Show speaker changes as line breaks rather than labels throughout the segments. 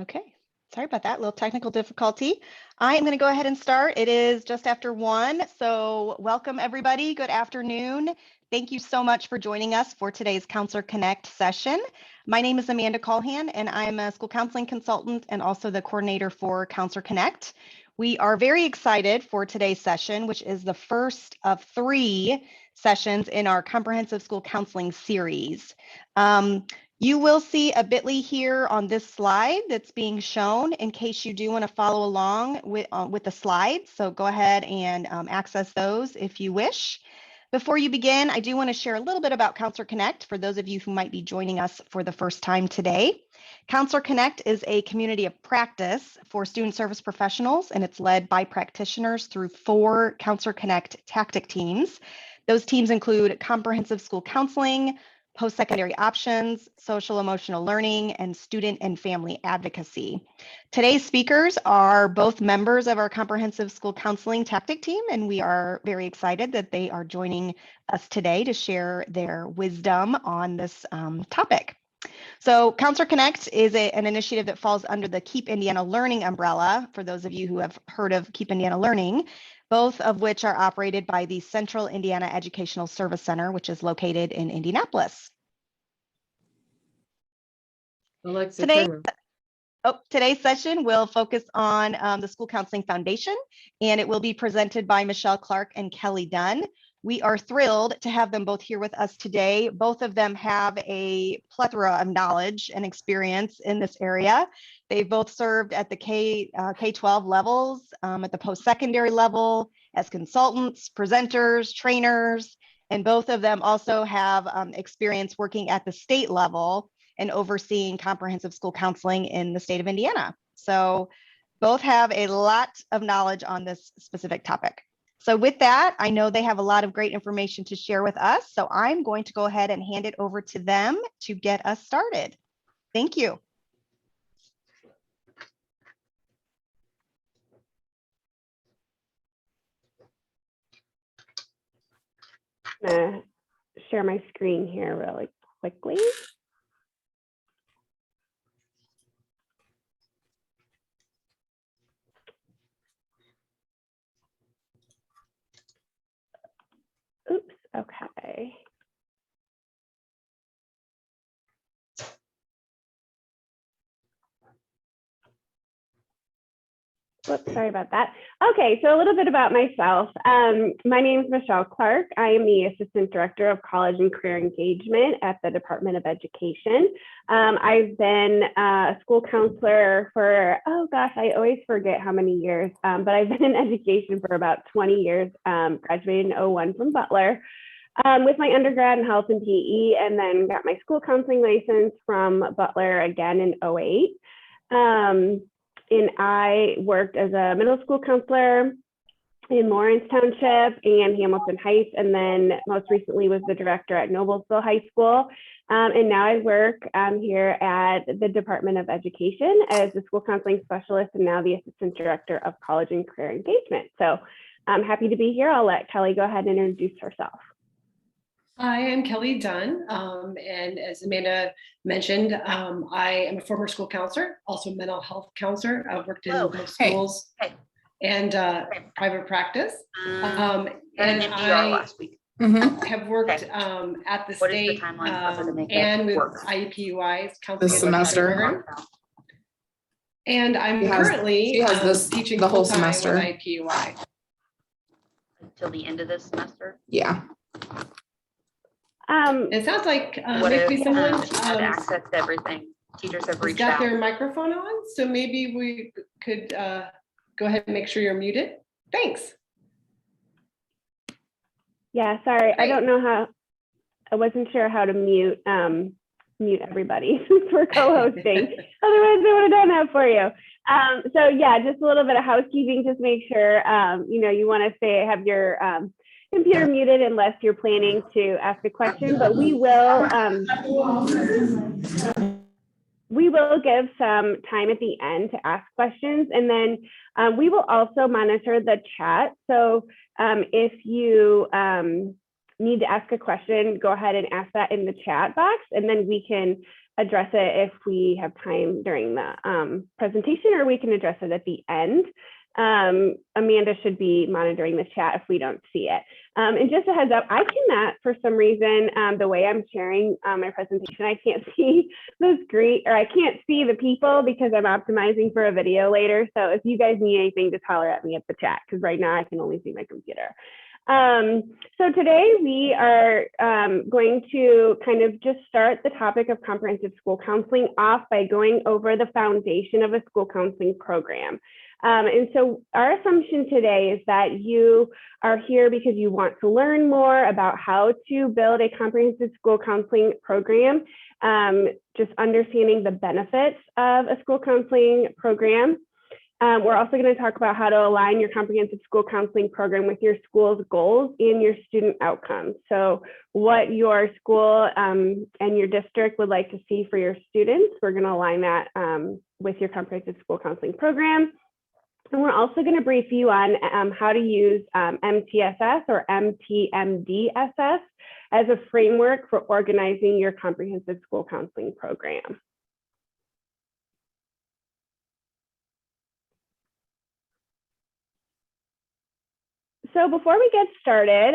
Okay, sorry about that, little technical difficulty. I am going to go ahead and start. It is just after 1, so welcome everybody. Good afternoon. Thank you so much for joining us for today's Counselor Connect session. My name is Amanda Callahan, and I'm a school counseling consultant and also the coordinator for Counselor Connect. We are very excited for today's session, which is the first of 3 sessions in our comprehensive school counseling series. You will see a bit.ly here on this slide that's being shown in case you do want to follow along with the slides. So go ahead and access those if you wish. Before you begin, I do want to share a little bit about Counselor Connect for those of you who might be joining us for the first time today. Counselor Connect is a community of practice for student service professionals, and it's led by practitioners through 4 Counselor Connect tactic teams. Those teams include comprehensive school counseling, post-secondary options, social emotional learning, and student and family advocacy. Today's speakers are both members of our comprehensive school counseling tactic team, and we are very excited that they are joining us today to share their wisdom on this topic. So Counselor Connect is an initiative that falls under the Keep Indiana Learning umbrella, for those of you who have heard of Keep Indiana Learning, both of which are operated by the Central Indiana Educational Service Center, which is located in Indianapolis. Today's session will focus on the School Counseling Foundation, and it will be presented by Michelle Clark and Kelly Dunn. We are thrilled to have them both here with us today. Both of them have a plethora of knowledge and experience in this area. They've both served at the K-12 levels, at the post-secondary level, as consultants, presenters, trainers, and both of them also have experience working at the state level and overseeing comprehensive school counseling in the state of Indiana. So both have a lot of knowledge on this specific topic. So with that, I know they have a lot of great information to share with us. So I'm going to go ahead and hand it over to them to get us started. Thank you.
I'm gonna share my screen here really quickly. Oops, okay. Whoops, sorry about that. Okay, so a little bit about myself. My name is Michelle Clark. I am the Assistant Director of College and Career Engagement at the Department of Education. I've been a school counselor for, oh gosh, I always forget how many years, but I've been in education for about 20 years, graduated in 2001 from Butler. With my undergrad in health and PE, and then got my school counseling license from Butler again in 2008. And I worked as a middle school counselor in Lawrence Township and Hamilton Heights, and then most recently was the director at Noblesville High School. And now I work here at the Department of Education as the school counseling specialist and now the Assistant Director of College and Career Engagement. So I'm happy to be here. I'll let Kelly go ahead and introduce herself.
Hi, I'm Kelly Dunn, and as Amanda mentioned, I am a former school counselor, also a mental health counselor. I've worked in both schools and private practice. And I last week. Have worked at the state and with IUPUI's counseling
this semester.
Program. And I'm currently teaching the whole semester with IUPUI.
Until the end of this semester?
Yeah.
It sounds like maybe someone
had access to everything. Teachers have reached
got
out.
their microphone on, so maybe we could go ahead and make sure you're muted. Thanks.
Yeah, sorry, I don't know how. I wasn't sure how to mute everybody since we're co-hosting. Otherwise, I would have done that for you. So yeah, just a little bit of housekeeping. Just make sure you want to have your computer muted unless you're planning to ask a question, but we will give some time at the end to ask questions, and then we will also monitor the chat. So if you need to ask a question, go ahead and ask that in the chat box, and then we can address it if we have time during the presentation, or we can address it at the end. Amanda should be monitoring the chat if we don't see it. And just a heads up, I cannot, for some reason, the way I'm sharing my presentation, I can't see the screen, or I can't see the people because I'm optimizing for a video later. So if you guys need anything, just holler at me at the chat, because right now I can only see my computer. So today we are going to kind of just start the topic of comprehensive school counseling off by going over the foundation of a school counseling program. And so our assumption today is that you are here because you want to learn more about how to build a comprehensive school counseling program, just understanding the benefits of a school counseling program. We're also going to talk about how to align your comprehensive school counseling program with your school's goals and your student outcomes. So what your school and your district would like to see for your students, we're going to align that with your comprehensive school counseling program. And we're also going to brief you on how to use MTSS or MTMDSS as a framework for organizing your comprehensive school counseling program. So before we get started,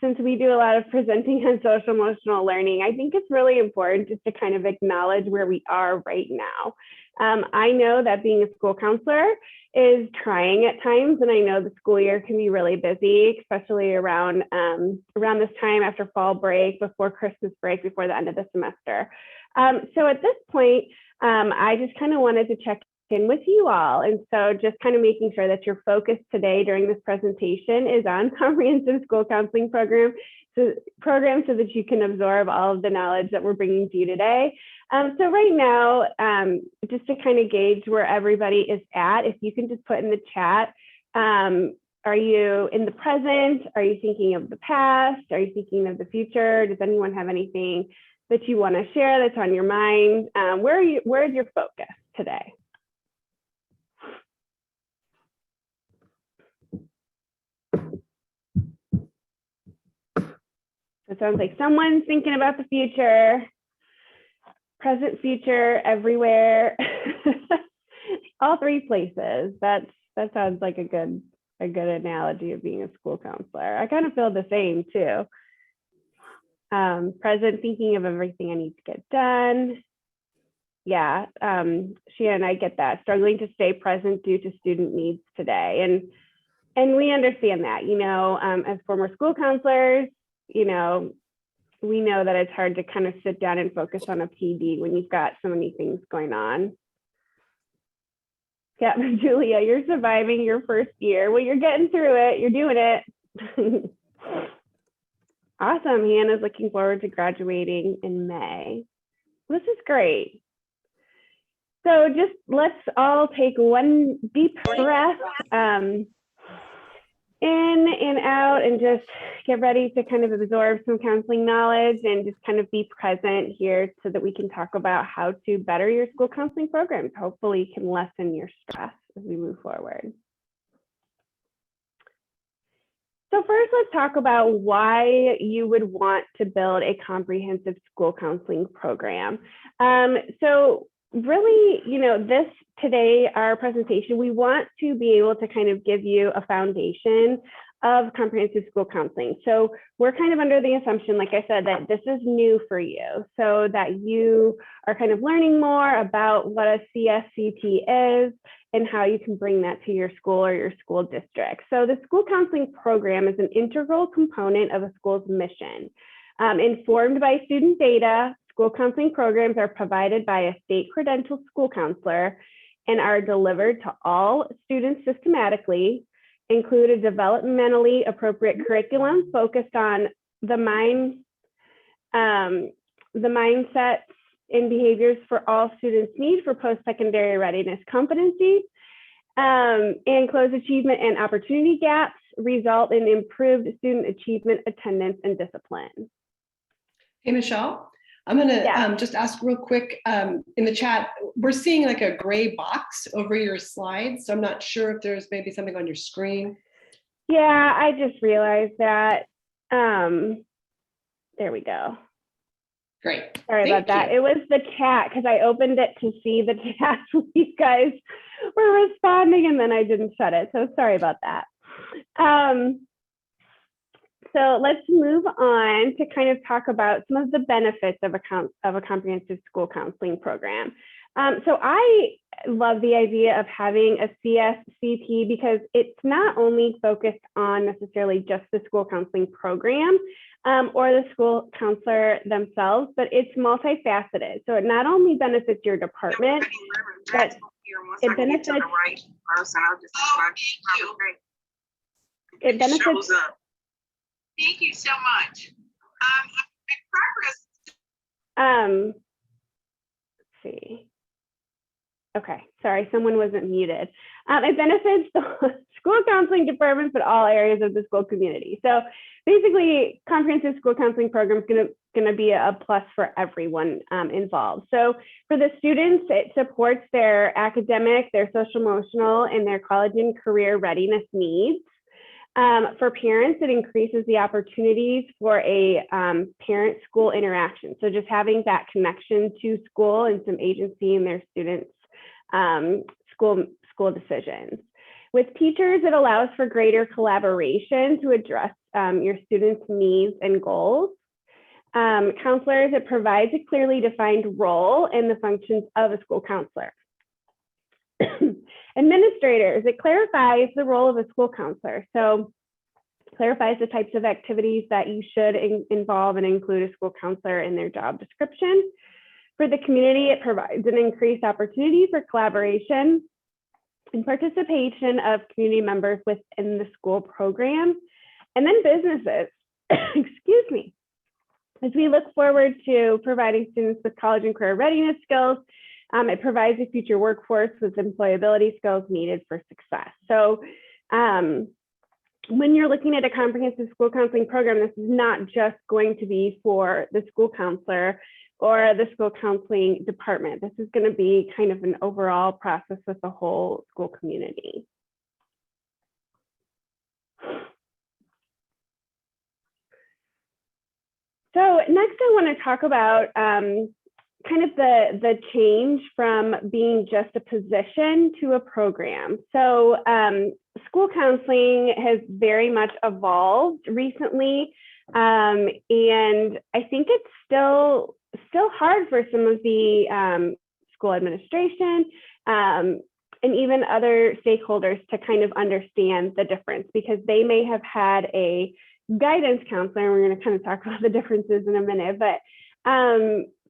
since we do a lot of presenting on social emotional learning, I think it's really important just to kind of acknowledge where we are right now. I know that being a school counselor is trying at times, and I know the school year can be really busy, especially around this time after fall break, before Christmas break, before the end of the semester. So at this point, I just kind of wanted to check in with you all. And so just kind of making sure that your focus today during this presentation is on comprehensive school counseling program so that you can absorb all of the knowledge that we're bringing to you today. So right now, just to kind of gauge where everybody is at, if you can just put in the chat, are you in the present? Are you thinking of the past? Are you thinking of the future? Does anyone have anything that you want to share that's on your mind? Where is your focus today? It sounds like someone's thinking about the future, present, future, everywhere, all three places. That sounds like a good analogy of being a school counselor. I kind of feel the same too. Present, thinking of everything I need to get done. Yeah, Shannon, I get that. Struggling to stay present due to student needs today, and we understand that. You know, as former school counselors, you know, we know that it's hard to kind of sit down and focus on a PD when you've got so many things going on. Yeah, Julia, you're surviving your first year. Well, you're getting through it. You're doing it. Awesome. Hannah's looking forward to graduating in May. This is great. So just let's all take one deep breath. In and out, and just get ready to kind of absorb some counseling knowledge and just kind of be present here so that we can talk about how to better your school counseling programs. Hopefully can lessen your stress as we move forward. So first, let's talk about why you would want to build a comprehensive school counseling program. So really, you know, today, our presentation, we want to be able to kind of give you a foundation of comprehensive school counseling. So we're kind of under the assumption, like I said, that this is new for you, so that you are kind of learning more about what a CSCP is and how you can bring that to your school or your school district. So the school counseling program is an integral component of a school's mission. Informed by student data, school counseling programs are provided by a state credentialed school counselor and are delivered to all students systematically, include a developmentally appropriate curriculum focused on the mindsets and behaviors for all students need for post-secondary readiness competencies, and close achievement and opportunity gaps, result in improved student achievement, attendance, and discipline.
Hey, Michelle. I'm going to just ask real quick in the chat, we're seeing like a gray box over your slides. So I'm not sure if there's maybe something on your screen.
Yeah, I just realized that. There we go.
Great.
Sorry about that. It was the chat because I opened it to see the chat when you guys were responding and then I didn't shut it. So sorry about that. So let's move on to kind of talk about some of the benefits of a comprehensive school counseling program. So I love the idea of having a CSCP because it's not only focused on necessarily just the school counseling program or the school counselor themselves, but it's multifaceted. So it not only benefits your department, but it benefits
Thank you so much.
Let's see. Okay, sorry, someone wasn't muted. It benefits the school counseling departments, but all areas of the school community. So basically, comprehensive school counseling program is going to be a plus for everyone involved. So for the students, it supports their academic, their social emotional, and their college and career readiness needs. For parents, it increases the opportunities for a parent-school interaction. So just having that connection to school and some agency in their students' school decisions. With teachers, it allows for greater collaboration to address your students' needs and goals. Counselors, it provides a clearly defined role in the functions of a school counselor. Administrators, it clarifies the role of a school counselor. So clarifies the types of activities that you should involve and include a school counselor in their job description. For the community, it provides an increased opportunity for collaboration and participation of community members within the school program. And then businesses, excuse me. As we look forward to providing students with college and career readiness skills, it provides a future workforce with employability skills needed for success. So when you're looking at a comprehensive school counseling program, this is not just going to be for the school counselor or the school counseling department. This is going to be kind of an overall process with the whole school community. So next I want to talk about kind of the change from being just a position to a program. So school counseling has very much evolved recently. And I think it's still hard for some of the school administration and even other stakeholders to kind of understand the difference because they may have had a guidance counselor, and we're going to kind of talk about the differences in a minute, but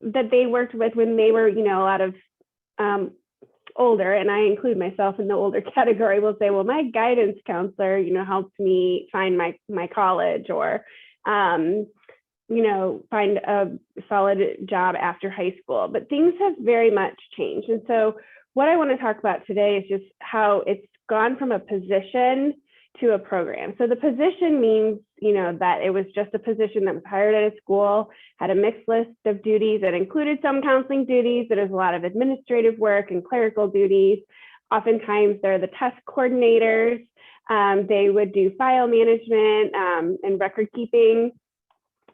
that they worked with when they were, a lot of older, and I include myself in the older category, will say, well, my guidance counselor, helped me find my college or, find a solid job after high school. But things have very much changed. And so what I want to talk about today is just how it's gone from a position to a program. So the position means, that it was just a position that was hired at a school, had a mixed list of duties that included some counseling duties. There was a lot of administrative work and clerical duties. Oftentimes they're the test coordinators. They would do file management and record keeping.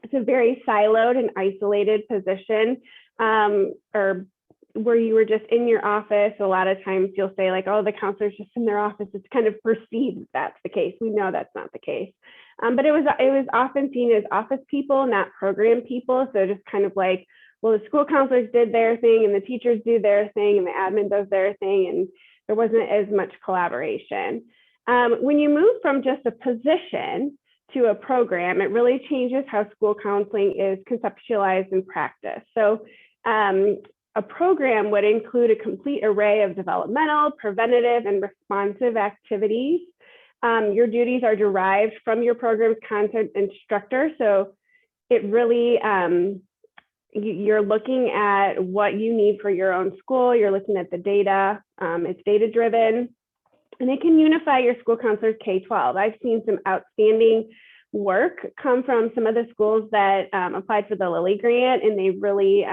It's a very siloed and isolated position, or where you were just in your office. A lot of times you'll say like, oh, the counselor's just in their office. It's kind of perceived that's the case. We know that's not the case. But it was often seen as office people, not program people. So just kind of like, well, the school counselors did their thing and the teachers do their thing and the admin does their thing. And there wasn't as much collaboration. When you move from just a position to a program, it really changes how school counseling is conceptualized and practiced. So a program would include a complete array of developmental, preventative, and responsive activities. Your duties are derived from your program's content instructor. So it really, you're looking at what you need for your own school. You're looking at the data. It's data driven. And it can unify your school counselors K-12. I've seen some outstanding work come from some of the schools that applied for the Lilly grant, and they really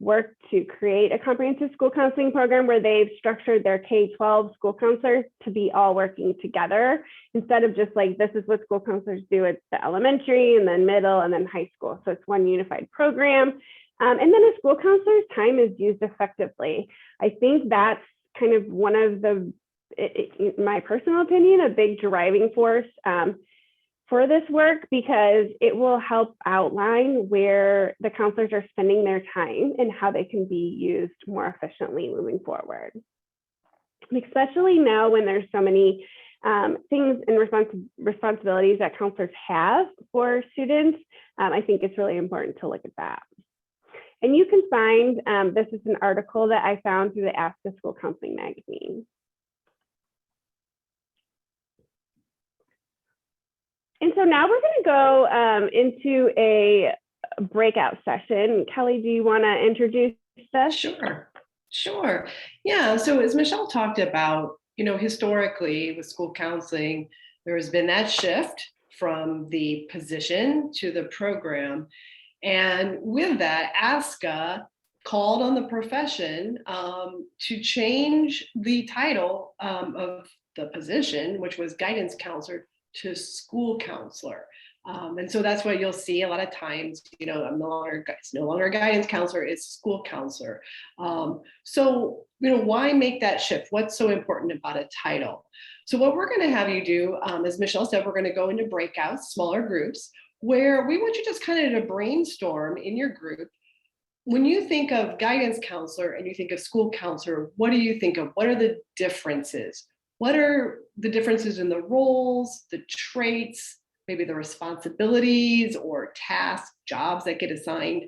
worked to create a comprehensive school counseling program where they've structured their K-12 school counselors to be all working together instead of just like, this is what school counselors do at the elementary and then middle and then high school. So it's one unified program. And then a school counselor's time is used effectively. I think that's kind of one of the, in my personal opinion, a big driving force for this work, because it will help outline where the counselors are spending their time and how they can be used more efficiently moving forward. Especially now when there's so many things and responsibilities that counselors have for students, I think it's really important to look at that. And you can find, this is an article that I found through the ASCA School Counseling magazine. And so now we're going to go into a breakout session. Kelly, do you want to introduce us?
Sure. Yeah. So as Michelle talked about, historically with school counseling, there has been that shift from the position to the program. And with that, ASCA called on the profession to change the title of the position, which was guidance counselor, to school counselor. And so that's why you'll see a lot of times, it's no longer a guidance counselor, it's school counselor. So, why make that shift? What's so important about a title? So what we're going to have you do, as Michelle said, we're going to go into breakouts, smaller groups, where we want you just kind of to brainstorm in your group. When you think of guidance counselor and you think of school counselor, what do you think of? What are the differences? What are the differences in the roles, the traits, maybe the responsibilities or tasks, jobs that get assigned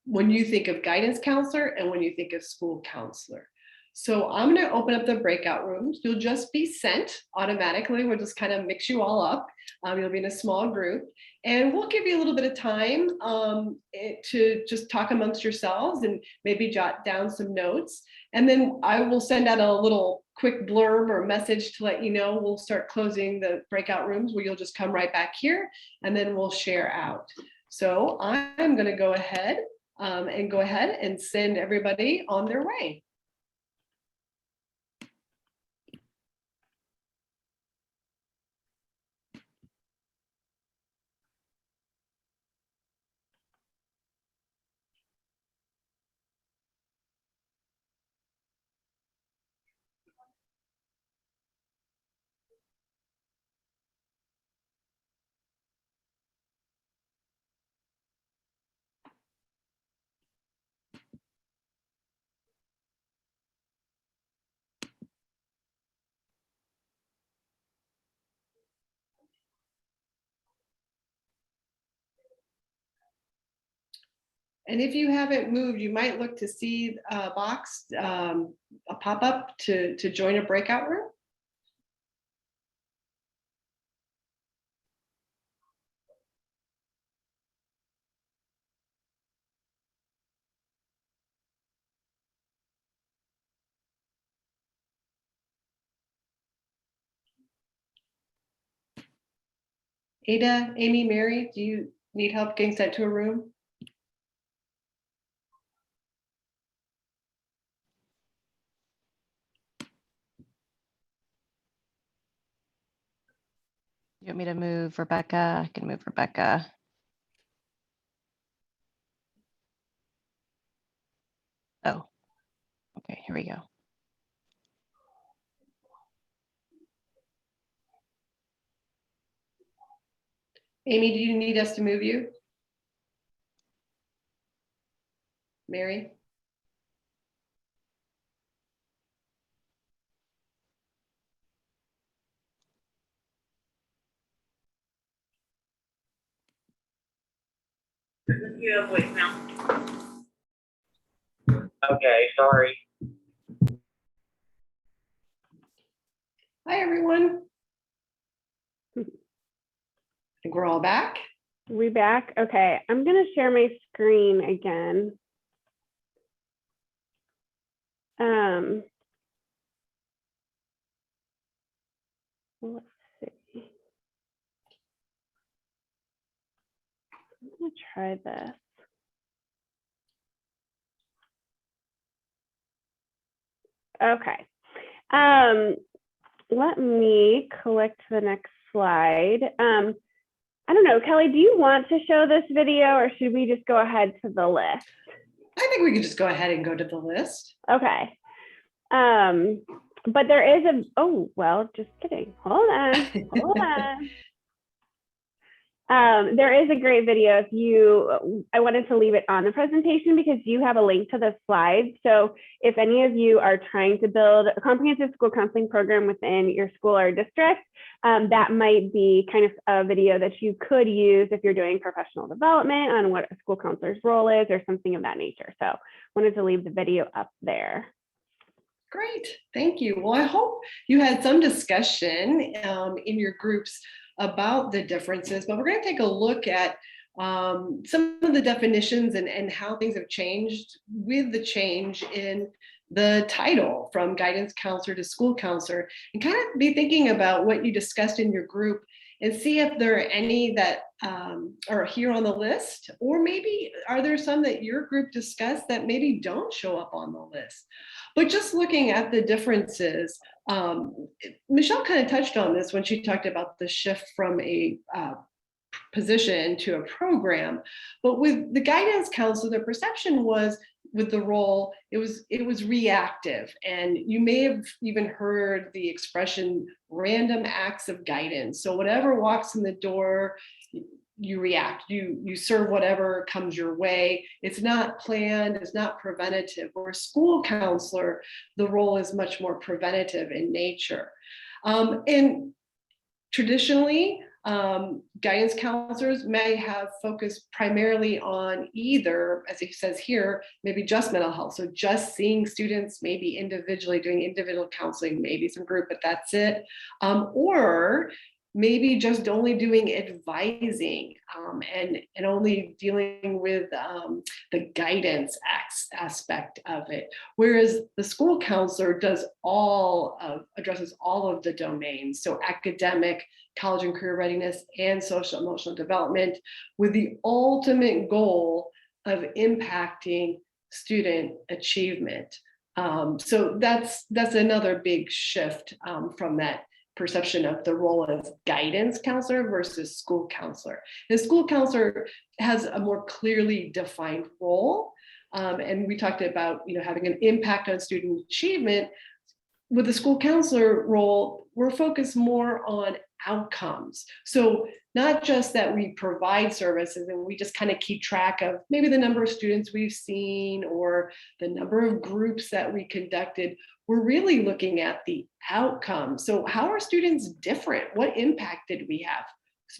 when you think of guidance counselor and when you think of school counselor? So I'm going to open up the breakout rooms. You'll just be sent automatically. We'll just kind of mix you all up. You'll be in a small group, and we'll give you a little bit of time to just talk amongst yourselves and maybe jot down some notes. And then I will send out a little quick blurb or message to let you know we'll start closing the breakout rooms, where you'll just come right back here and then we'll share out. So I'm going to go ahead and send everybody on their way. And if you haven't moved, you might look to see a box, a pop-up to join a breakout room. Ada, Amy, Mary, do you need help getting sent to a room?
You want me to move Rebecca? I can move Rebecca. Oh, okay, here we go.
Amy, do you need us to move you? Mary?
You have voicemail. Okay, sorry.
Hi, everyone. I think we're all back.
We back? Okay, I'm going to share my screen again. Let's see. I'm going to try this. Okay. Let me click to the next slide. I don't know, Kelly, do you want to show this video, or should we just go ahead to the list?
I think we could just go ahead and go to the list.
Okay. But there is a, oh, well, just kidding. Hold on, hold on. There is a great video if you, I wanted to leave it on the presentation because you have a link to the slides. So if any of you are trying to build a comprehensive school counseling program within your school or district, that might be kind of a video that you could use if you're doing professional development on what a school counselor's role is or something of that nature. So wanted to leave the video up there.
Great, thank you. Well, I hope you had some discussion in your groups about the differences, but we're going to take a look at some of the definitions and how things have changed with the change in the title from guidance counselor to school counselor, and kind of be thinking about what you discussed in your group and see if there are any that are here on the list, or maybe are there some that your group discussed that maybe don't show up on the list. But just looking at the differences, Michelle kind of touched on this when she talked about the shift from a position to a program. But with the guidance counselor, the perception was with the role, it was reactive. And you may have even heard the expression random acts of guidance. So whatever walks in the door, you react, you serve whatever comes your way. It's not planned, it's not preventative. Or a school counselor, the role is much more preventative in nature. And traditionally, guidance counselors may have focused primarily on either, as it says here, maybe just mental health. So just seeing students, maybe individually, doing individual counseling, maybe some group, but that's it. Or maybe just only doing advising and only dealing with the guidance aspect of it. Whereas the school counselor does addresses all of the domains. So academic, college and career readiness, and social emotional development, with the ultimate goal of impacting student achievement. So that's another big shift from that perception of the role as guidance counselor versus school counselor. The school counselor has a more clearly defined role, and we talked about having an impact on student achievement. With the school counselor role, we're focused more on outcomes. So not just that we provide services and we just kind of keep track of maybe the number of students we've seen or the number of groups that we conducted. We're really looking at the outcomes. So how are students different? What impact did we have?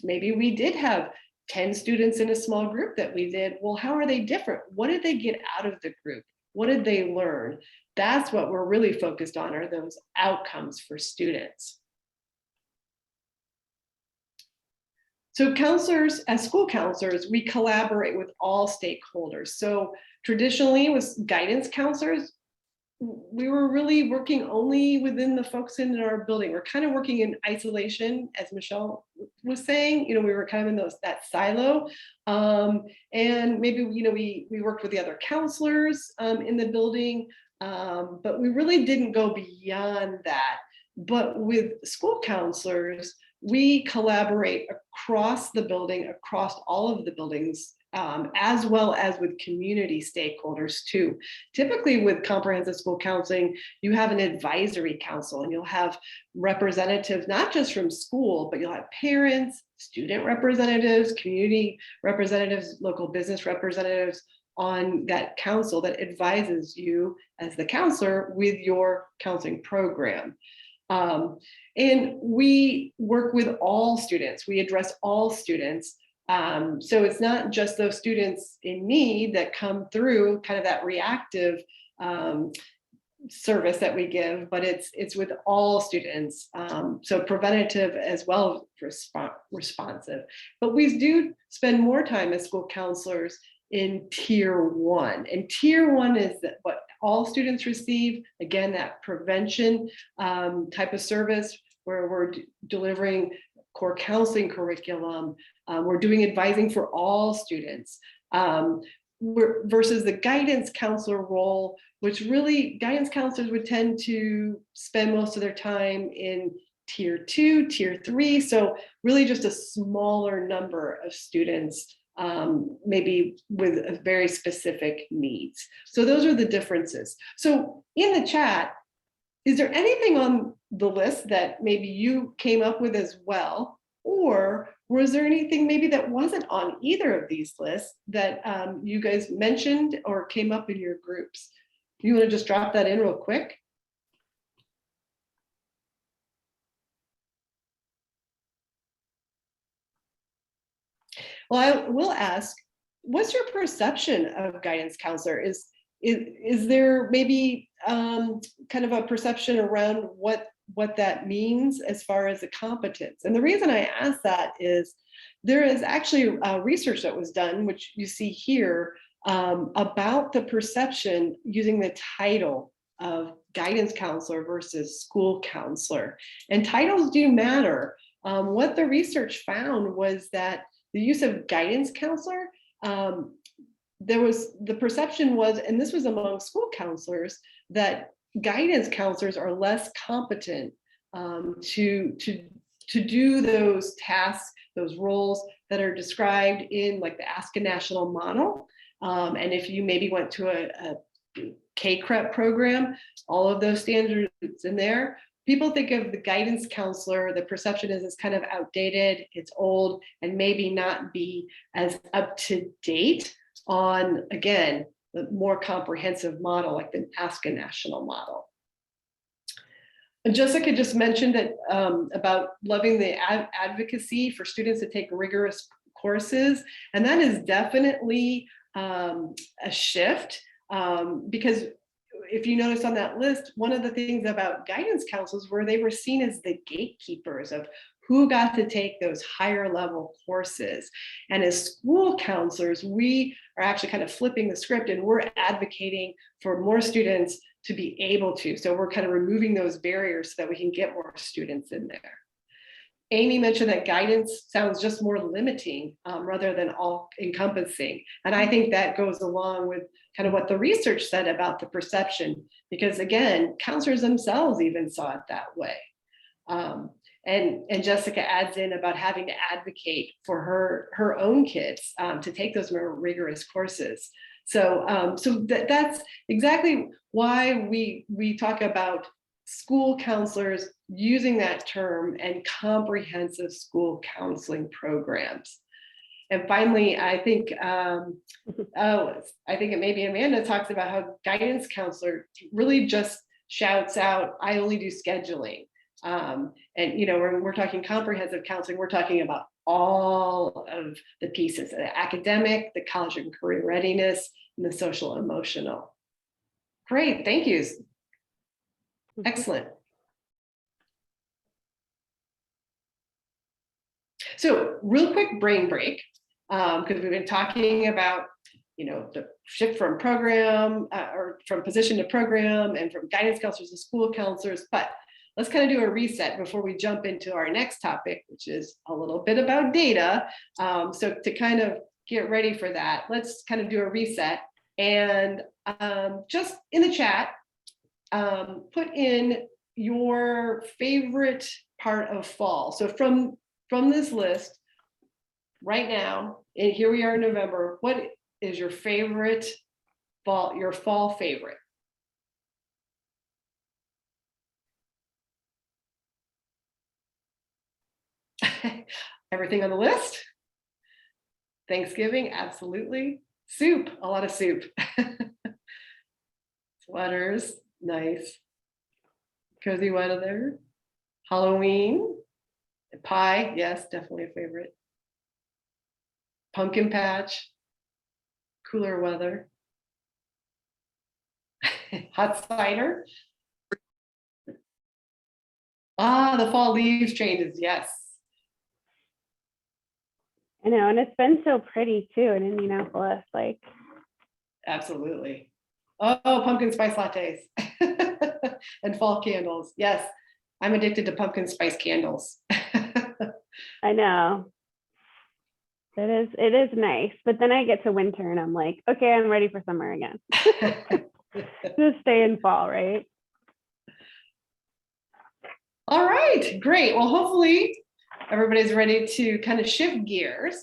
Maybe we did have 10 students in a small group that we did. Well, how are they different? What did they get out of the group? What did they learn? That's what we're really focused on, are those outcomes for students. So counselors, as school counselors, we collaborate with all stakeholders. So traditionally with guidance counselors, we were really working only within the folks in our building. We're kind of working in isolation, as Michelle was saying. We were kind of in that silo, and maybe we worked with the other counselors in the building, but we really didn't go beyond that. But with school counselors, we collaborate across the building, across all of the buildings, as well as with community stakeholders too. Typically with comprehensive school counseling, you have an advisory council and you'll have representatives, not just from school, but you'll have parents, student representatives, community representatives, local business representatives on that council that advises you as the counselor with your counseling program. And we work with all students. We address all students. So it's not just those students in need that come through kind of that reactive service that we give, but it's with all students. So preventative as well as responsive. But we do spend more time as school counselors in tier 1. And tier 1 is what all students receive. Again, that prevention type of service where we're delivering core counseling curriculum. We're doing advising for all students. Versus the guidance counselor role, which really guidance counselors would tend to spend most of their time in tier 2, tier 3. So really just a smaller number of students maybe with very specific needs. So those are the differences. So in the chat, is there anything on the list that maybe you came up with as well? Or was there anything maybe that wasn't on either of these lists that you guys mentioned or came up in your groups? You want to just drop that in real quick? Well, I will ask, what's your perception of guidance counselor? Is there maybe kind of a perception around what that means as far as the competence? And the reason I ask that is there is actually research that was done, which you see here, about the perception using the title of guidance counselor versus school counselor. And titles do matter. What the research found was that the use of guidance counselor, the perception was, and this was among school counselors, that guidance counselors are less competent to do those tasks, those roles that are described in like the ASCA National Model. And if you maybe went to a K-CREP program, all of those standards in there. People think of the guidance counselor, the perception is it's kind of outdated, it's old, and maybe not be as up to date on, again, the more comprehensive model like the ASCA National Model. And Jessica just mentioned that about loving the advocacy for students to take rigorous courses, and that is definitely a shift because if you notice on that list, one of the things about guidance counselors were they were seen as the gatekeepers of who got to take those higher level courses. And as school counselors, we are actually kind of flipping the script and we're advocating for more students to be able to. So we're kind of removing those barriers so that we can get more students in there. Amy mentioned that guidance sounds just more limiting rather than all encompassing. And I think that goes along with kind of what the research said about the perception, because again, counselors themselves even saw it that way. And Jessica adds in about having to advocate for her own kids to take those more rigorous courses. So, that's exactly why we talk about school counselors using that term and comprehensive school counseling programs. And finally, I think, I think it may be Amanda talks about how guidance counselor really just shouts out, I only do scheduling. And, you know, when we're talking comprehensive counseling, we're talking about all of the pieces, the academic, the college and career readiness, and the social emotional. Great, thank you. Excellent. So real quick brain break, because we've been talking about, you know, the shift from program or from position to program and from guidance counselors to school counselors, but let's kind of do a reset before we jump into our next topic, which is a little bit about data. So to kind of get ready for that, let's kind of do a reset and just in the chat, put in your favorite part of fall. So from this list right now, and here we are in November, what is your favorite fall, your fall favorite? Everything on the list? Thanksgiving, absolutely. Soup, a lot of soup. Sweaters, nice. Cozy weather. Halloween, pie, yes, definitely a favorite. Pumpkin patch, cooler weather. Hot cider. Ah, the fall leaves changes, yes.
I know, and it's been so pretty too in Indianapolis, like.
Absolutely. Oh, pumpkin spice lattes and fall candles. Yes, I'm addicted to pumpkin spice candles.
I know. It is nice, but then I get to winter and I'm like, okay, I'm ready for summer again. Just stay in fall, right?
All right, great. Well, hopefully everybody's ready to kind of shift gears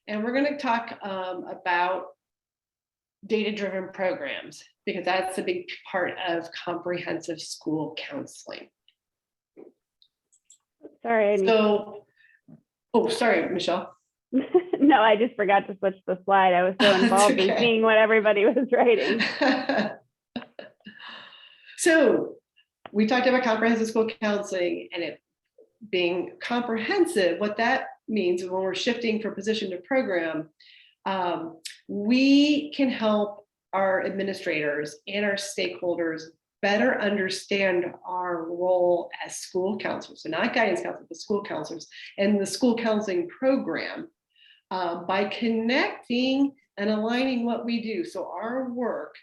And we're going to talk about data-driven programs, because that's a big part of comprehensive school counseling.
Sorry.
So, oh, sorry, Michelle.
No, I just forgot to switch the slide. I was so involved in
Okay.
seeing what everybody was writing.
So we talked about comprehensive school counseling and it being comprehensive. What that means when we're shifting from position to program, we can help our administrators and our stakeholders better understand our role as school counselors, so not guidance counselors, but school counselors, and the school counseling program by connecting and aligning what we do, so our work,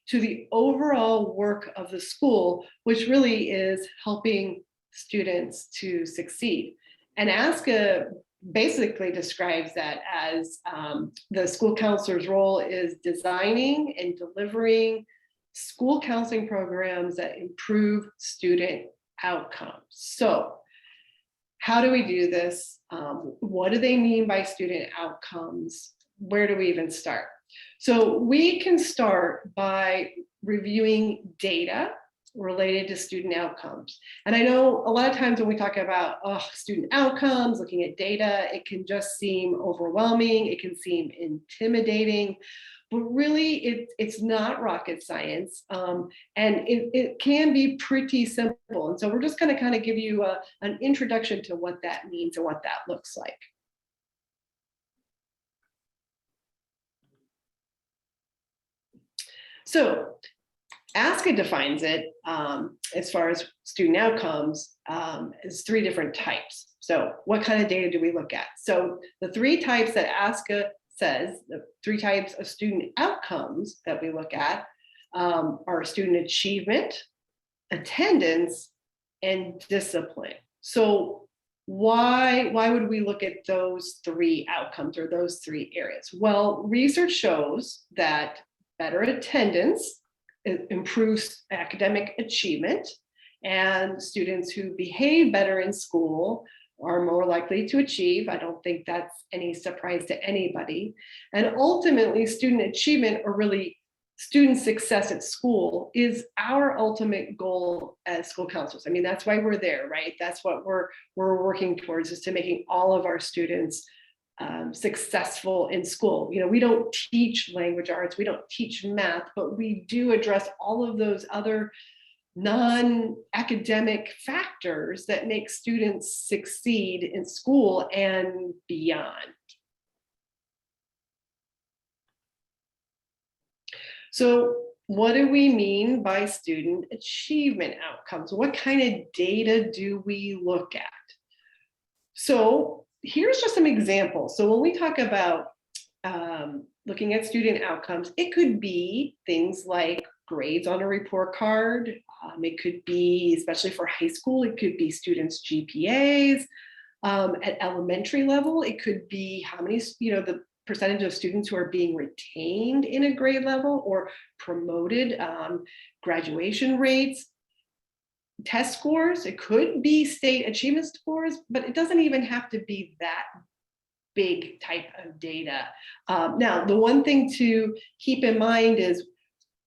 to the overall work of the school, which really is helping students to succeed. And ASCA basically describes that as the school counselor's role is designing and delivering school counseling programs that improve student outcomes. So how do we do this? What do they mean by student outcomes? Where do we even start? So we can start by reviewing data related to student outcomes. And I know a lot of times when we talk about student outcomes, looking at data, it can just seem overwhelming. It can seem intimidating, but really it's not rocket science. And it can be pretty simple. And so we're just going to kind of give you an introduction to what that means and what that looks like. So ASCA defines it as far as student outcomes as 3 different types. So what kind of data do we look at? So the 3 types that ASCA says, the 3 types of student outcomes that we look at are student achievement, attendance, and discipline. So why would we look at those 3 outcomes or those 3 areas? Well, research shows that better attendance improves academic achievement, and students who behave better in school are more likely to achieve. I don't think that's any surprise to anybody. And ultimately, student achievement, or really student success at school, is our ultimate goal as school counselors. I mean, that's why we're there, right? That's what we're working towards, is to making all of our students successful in school. You know, we don't teach language arts, we don't teach math, but we do address all of those other non-academic factors that make students succeed in school and beyond. So what do we mean by student achievement outcomes? What kind of data do we look at? So here's just some examples. So when we talk about looking at student outcomes, it could be things like grades on a report card. It could be, especially for high school, it could be students' GPAs. At elementary level, it could be how many, the percentage of students who are being retained in a grade level or promoted, graduation rates. Test scores, it could be state achievement scores, but it doesn't even have to be that big type of data. Now, the one thing to keep in mind is,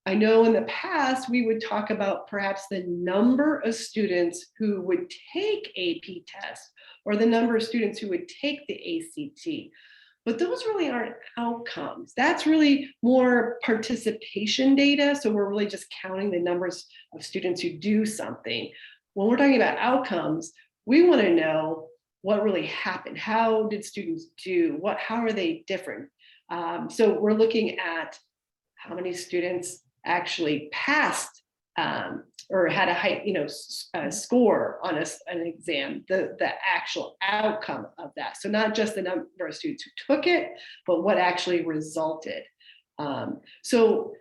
I know in the past we would talk about perhaps the number of students who would take AP tests or the number of students who would take the ACT. But those really aren't outcomes. That's really more participation data. So we're really just counting the numbers of students who do something. When we're talking about outcomes, we want to know what really happened. How did students do? How are they different? So we're looking at how many students actually passed or had a high, score on an exam, the actual outcome of that. So not just the number of students who took it, but what actually resulted. So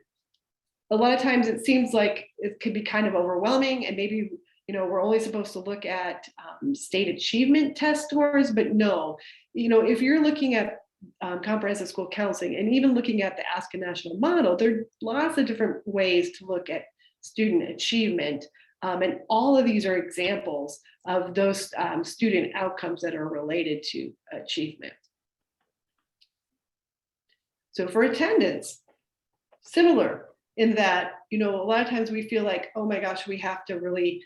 a lot of times it seems like it could be kind of overwhelming, and maybe, we're only supposed to look at state achievement test scores, but no, if you're looking at comprehensive school counseling and even looking at the ASCA National Model, there are lots of different ways to look at student achievement. And all of these are examples of those student outcomes that are related to achievement. So for attendance, similar in that, a lot of times we feel like, oh my gosh, we have to really,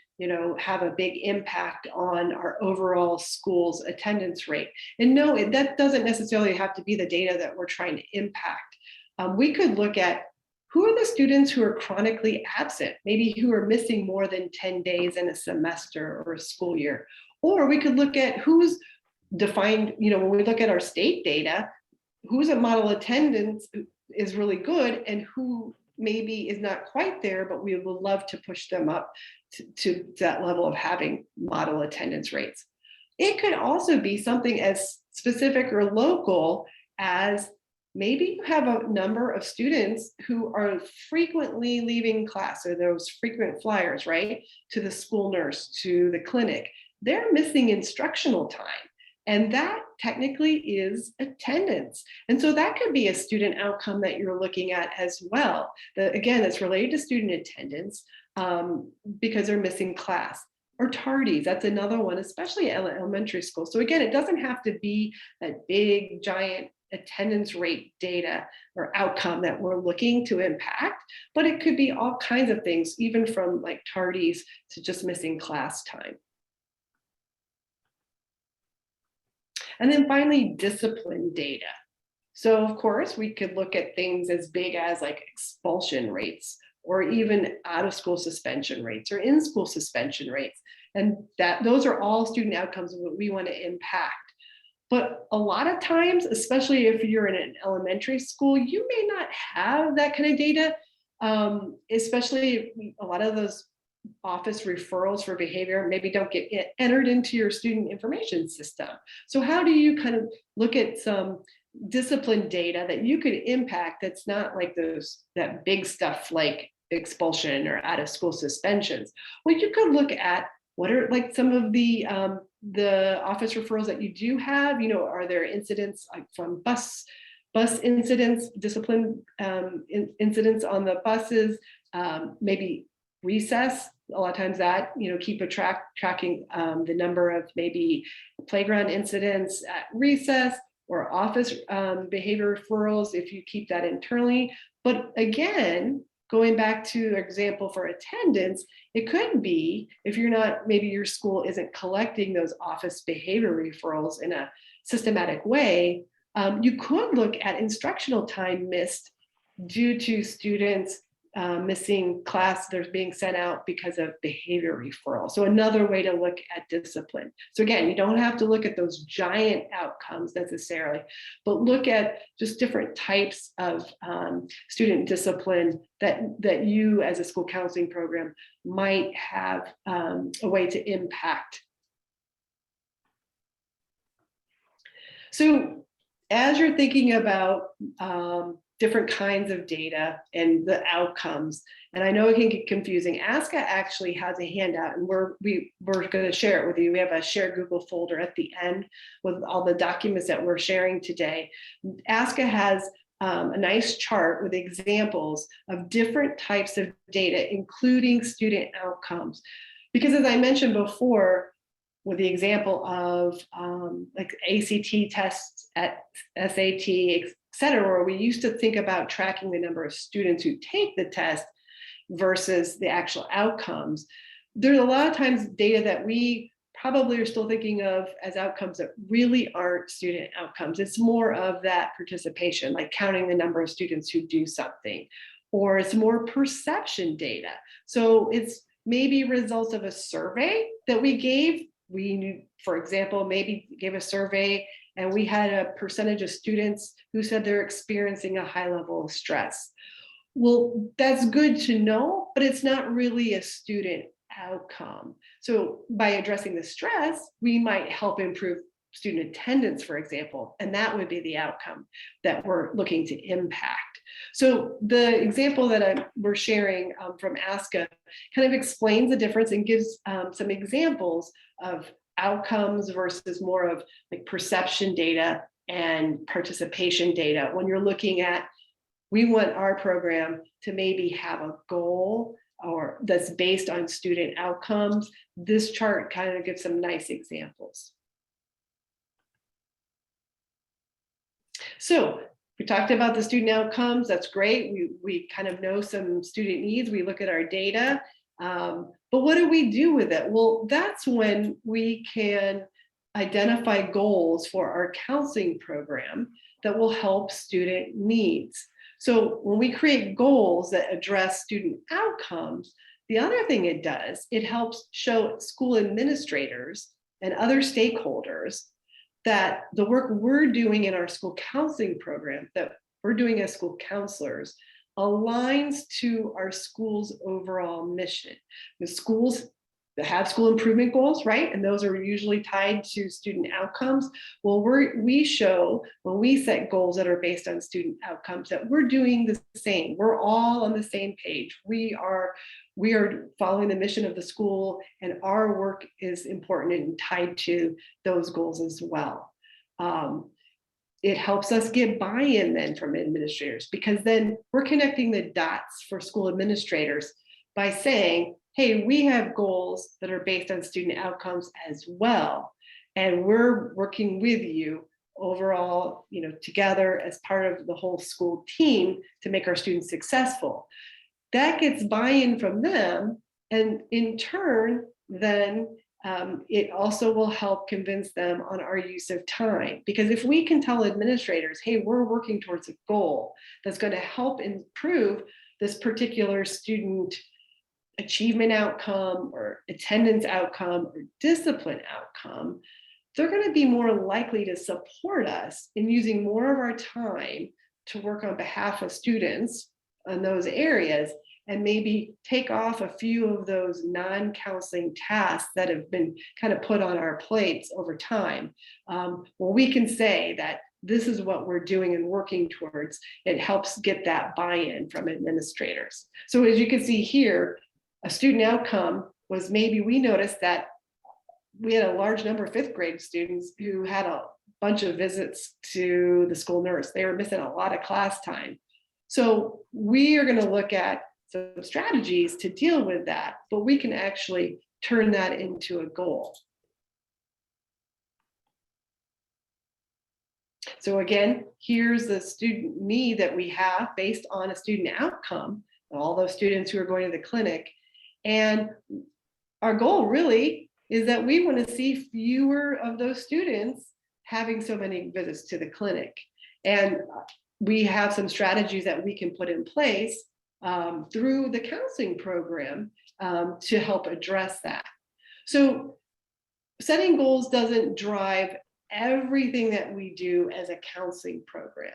have a big impact on our overall school's attendance rate. And no, that doesn't necessarily have to be the data that we're trying to impact. We could look at who are the students who are chronically absent, maybe who are missing more than 10 days in a semester or a school year. Or we could look at who's defined, when we look at our state data, who's at model attendance is really good and who maybe is not quite there, but we would love to push them up to that level of having model attendance rates. It could also be something as specific or local as maybe you have a number of students who are frequently leaving class, or those frequent flyers, right, to the school nurse, to the clinic. They're missing instructional time. And that technically is attendance. And so that could be a student outcome that you're looking at as well. Again, it's related to student attendance because they're missing class. Or tardies, that's another one, especially at elementary school. So again, it doesn't have to be that big, giant attendance rate data or outcome that we're looking to impact, but it could be all kinds of things, even from like tardies to just missing class time. And then finally, discipline data. So of course, we could look at things as big as like expulsion rates, or even out of school suspension rates, or in school suspension rates. And those are all student outcomes of what we want to impact. But a lot of times, especially if you're in an elementary school, you may not have that kind of data, especially a lot of those office referrals for behavior maybe don't get entered into your student information system. So how do you kind of look at some discipline data that you could impact that's not like that big stuff like expulsion or out of school suspensions? Well, you could look at what are like some of the office referrals that you do have. Are there incidents like from bus incidents, discipline incidents on the buses, maybe recess? A lot of times that, keep tracking the number of maybe playground incidents at recess, or office behavior referrals if you keep that internally. But again, going back to example for attendance, it could be if you're not, maybe your school isn't collecting those office behavior referrals in a systematic way, you could look at instructional time missed due to students missing class, they're being sent out because of behavior referral. So another way to look at discipline. So again, you don't have to look at those giant outcomes necessarily, but look at just different types of student discipline that you as a school counseling program might have a way to impact. So as you're thinking about different kinds of data and the outcomes, and I know it can get confusing, ASCA actually has a handout, and we're going to share it with you. We have a shared Google folder at the end with all the documents that we're sharing today. ASCA has a nice chart with examples of different types of data, including student outcomes. Because as I mentioned before, with the example of like ACT tests at SAT, et cetera, where we used to think about tracking the number of students who take the test versus the actual outcomes. There's a lot of times data that we probably are still thinking of as outcomes that really aren't student outcomes. It's more of that participation, like counting the number of students who do something, or it's more perception data. So it's maybe results of a survey that we gave. We knew, for example, maybe gave a survey and we had a percentage of students who said they're experiencing a high level of stress. Well, that's good to know, but it's not really a student outcome. So by addressing the stress, we might help improve student attendance, for example, and that would be the outcome that we're looking to impact. So the example that we're sharing from ASCA kind of explains the difference and gives some examples of outcomes versus more of like perception data and participation data. When you're looking at, we want our program to maybe have a goal or that's based on student outcomes. This chart kind of gives some nice examples. So We talked about the student outcomes. That's great. We kind of know some student needs. We look at our data. But what do we do with it? Well, that's when we can identify goals for our counseling program that will help student needs. So when we create goals that address student outcomes, the other thing it does, it helps show school administrators and other stakeholders that the work we're doing in our school counseling program, that we're doing as school counselors, aligns to our school's overall mission. The schools that have school improvement goals, right? And those are usually tied to student outcomes. Well, we show when we set goals that are based on student outcomes that we're doing the same. We're all on the same page. We are following the mission of the school, and our work is important and tied to those goals as well. It helps us get buy-in then from administrators, because then we're connecting the dots for school administrators by saying, hey, we have goals that are based on student outcomes as well. And we're working with you overall, together as part of the whole school team to make our students successful. That gets buy-in from them. And in turn, then it also will help convince them on our use of time. Because if we can tell administrators, hey, we're working towards a goal that's going to help improve this particular student achievement outcome or attendance outcome or discipline outcome, they're going to be more likely to support us in using more of our time to work on behalf of students in those areas, and maybe take off a few of those non-counseling tasks that have been kind of put on our plates over time. Well, we can say that this is what we're doing and working towards. It helps get that buy-in from administrators. So as you can see here, a student outcome was maybe we noticed that we had a large number of fifth grade students who had a bunch of visits to the school nurse. They were missing a lot of class time. So we are going to look at some strategies to deal with that, but we can actually turn that into a goal. So again, here's the student need that we have based on a student outcome, all those students who are going to the clinic. And our goal really is that we want to see fewer of those students having so many visits to the clinic. And we have some strategies that we can put in place through the counseling program to help address that. So setting goals doesn't drive everything that we do as a counseling program.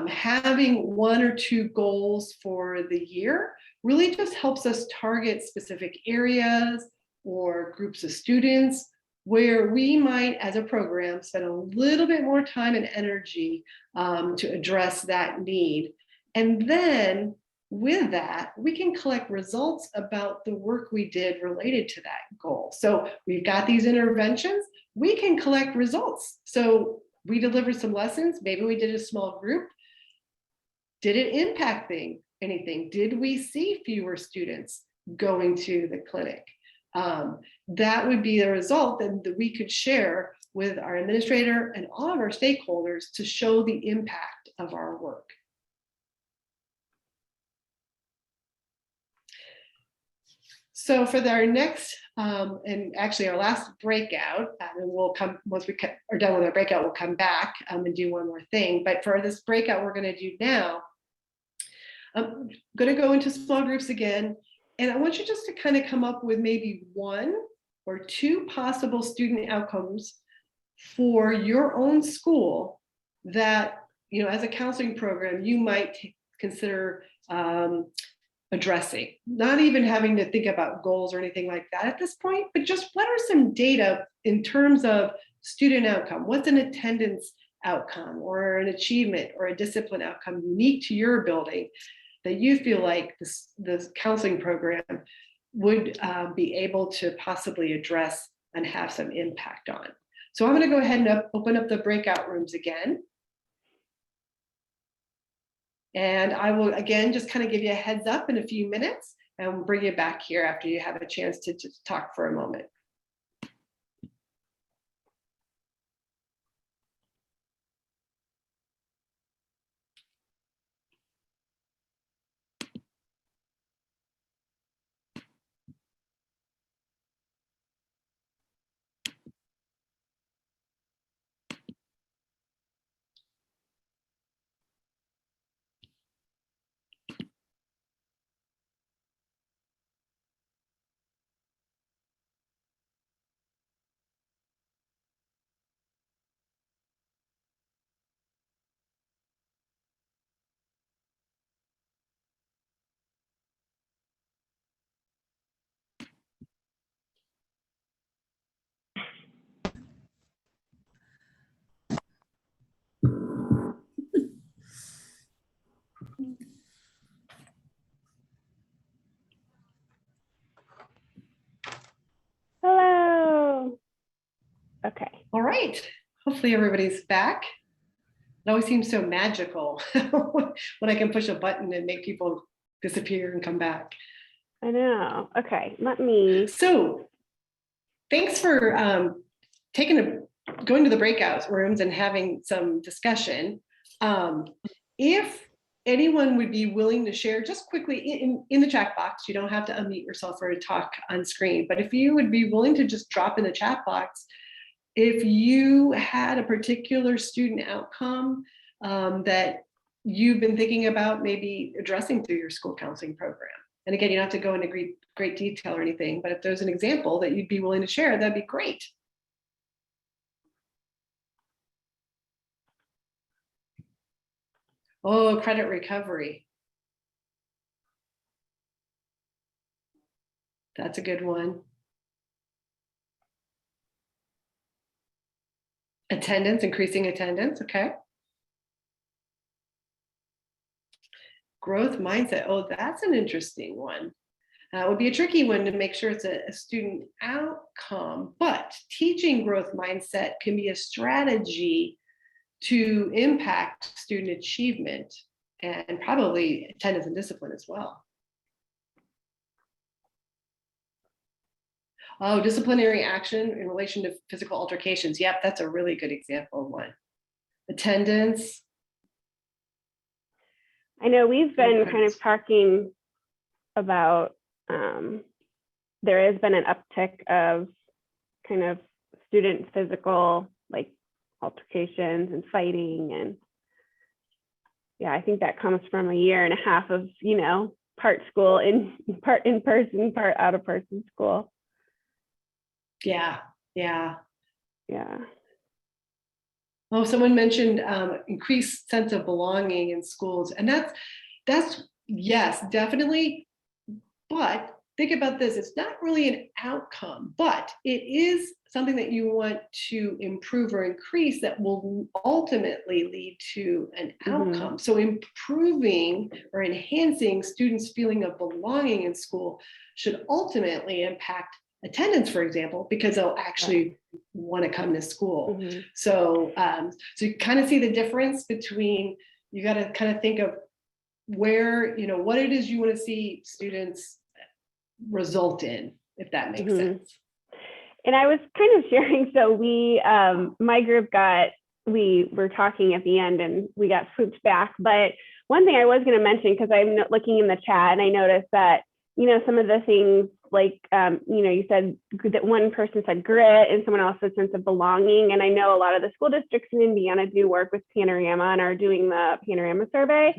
Having one or two goals for the year really just helps us target specific areas or groups of students where we might, as a program, spend a little bit more time and energy to address that need. And then with that, we can collect results about the work we did related to that goal. So we've got these interventions, we can collect results. So we delivered some lessons, maybe we did a small group. Did it impact anything? Did we see fewer students going to the clinic? That would be the result that we could share with our administrator and all of our stakeholders to show the impact of our work. So for our next, and actually our last breakout, and we'll come, once we are done with our breakout, we'll come back and do one more thing. But for this breakout we're going to do now, I'm going to go into small groups again. And I want you just to kind of come up with maybe one or two possible student outcomes for your own school that, as a counseling program, you might consider addressing, not even having to think about goals or anything like that at this point, but just what are some data in terms of student outcome? What's an attendance outcome or an achievement or a discipline outcome unique to your building that you feel like this counseling program would be able to possibly address and have some impact on? So I'm going to go ahead and open up the breakout rooms again. And I will, again, just kind of give you a heads up in a few minutes and we'll bring you back here after you have a chance to just talk for a moment. right. Hopefully everybody's back. It always seems so magical when I can push a button and make people disappear and come back.
I know. Okay, let me.
So thanks for going to the breakout rooms and having some discussion. If anyone would be willing to share just quickly in the chat box, you don't have to unmute yourself or talk on screen, but if you would be willing to just drop in the chat box, if you had a particular student outcome that you've been thinking about maybe addressing through your school counseling program. And again, you don't have to go into great detail or anything, but if there's an example that you'd be willing to share, that'd be great. Oh, credit recovery. That's a good one. Attendance, increasing attendance, okay. Growth mindset, oh, that's an interesting one. It would be a tricky one to make sure it's a student outcome, but teaching growth mindset can be a strategy to impact student achievement and probably attendance and discipline as well. Oh, disciplinary action in relation to physical altercations. Yep, that's a really good example of one. Attendance.
I know we've been kind of talking about, there has been an uptick of kind of student physical, like altercations and fighting. And yeah, I think that comes from a year and a half of, you know, part school part in person, part out of person school.
Yeah. Oh, someone mentioned increased sense of belonging in schools, and that's yes, definitely. But think about this: it's not really an outcome, but it is something that you want to improve or increase that will ultimately lead to an outcome. So improving or enhancing students' feeling of belonging in school should ultimately impact attendance, for example, because they'll actually want to come to school. So so you kind of see the difference between, you got to kind of think of where, you know, what it is you want to see students result in, if that makes sense.
And I was kind of sharing, so we, my group we were talking at the end and we got swooped back. But one thing I was going to mention, because I'm looking in the chat and I noticed that, you know, some of the things like, you know, you said that one person said grit and someone else said sense of belonging. And I know a lot of the school districts in Indiana do work with Panorama and are doing the Panorama survey.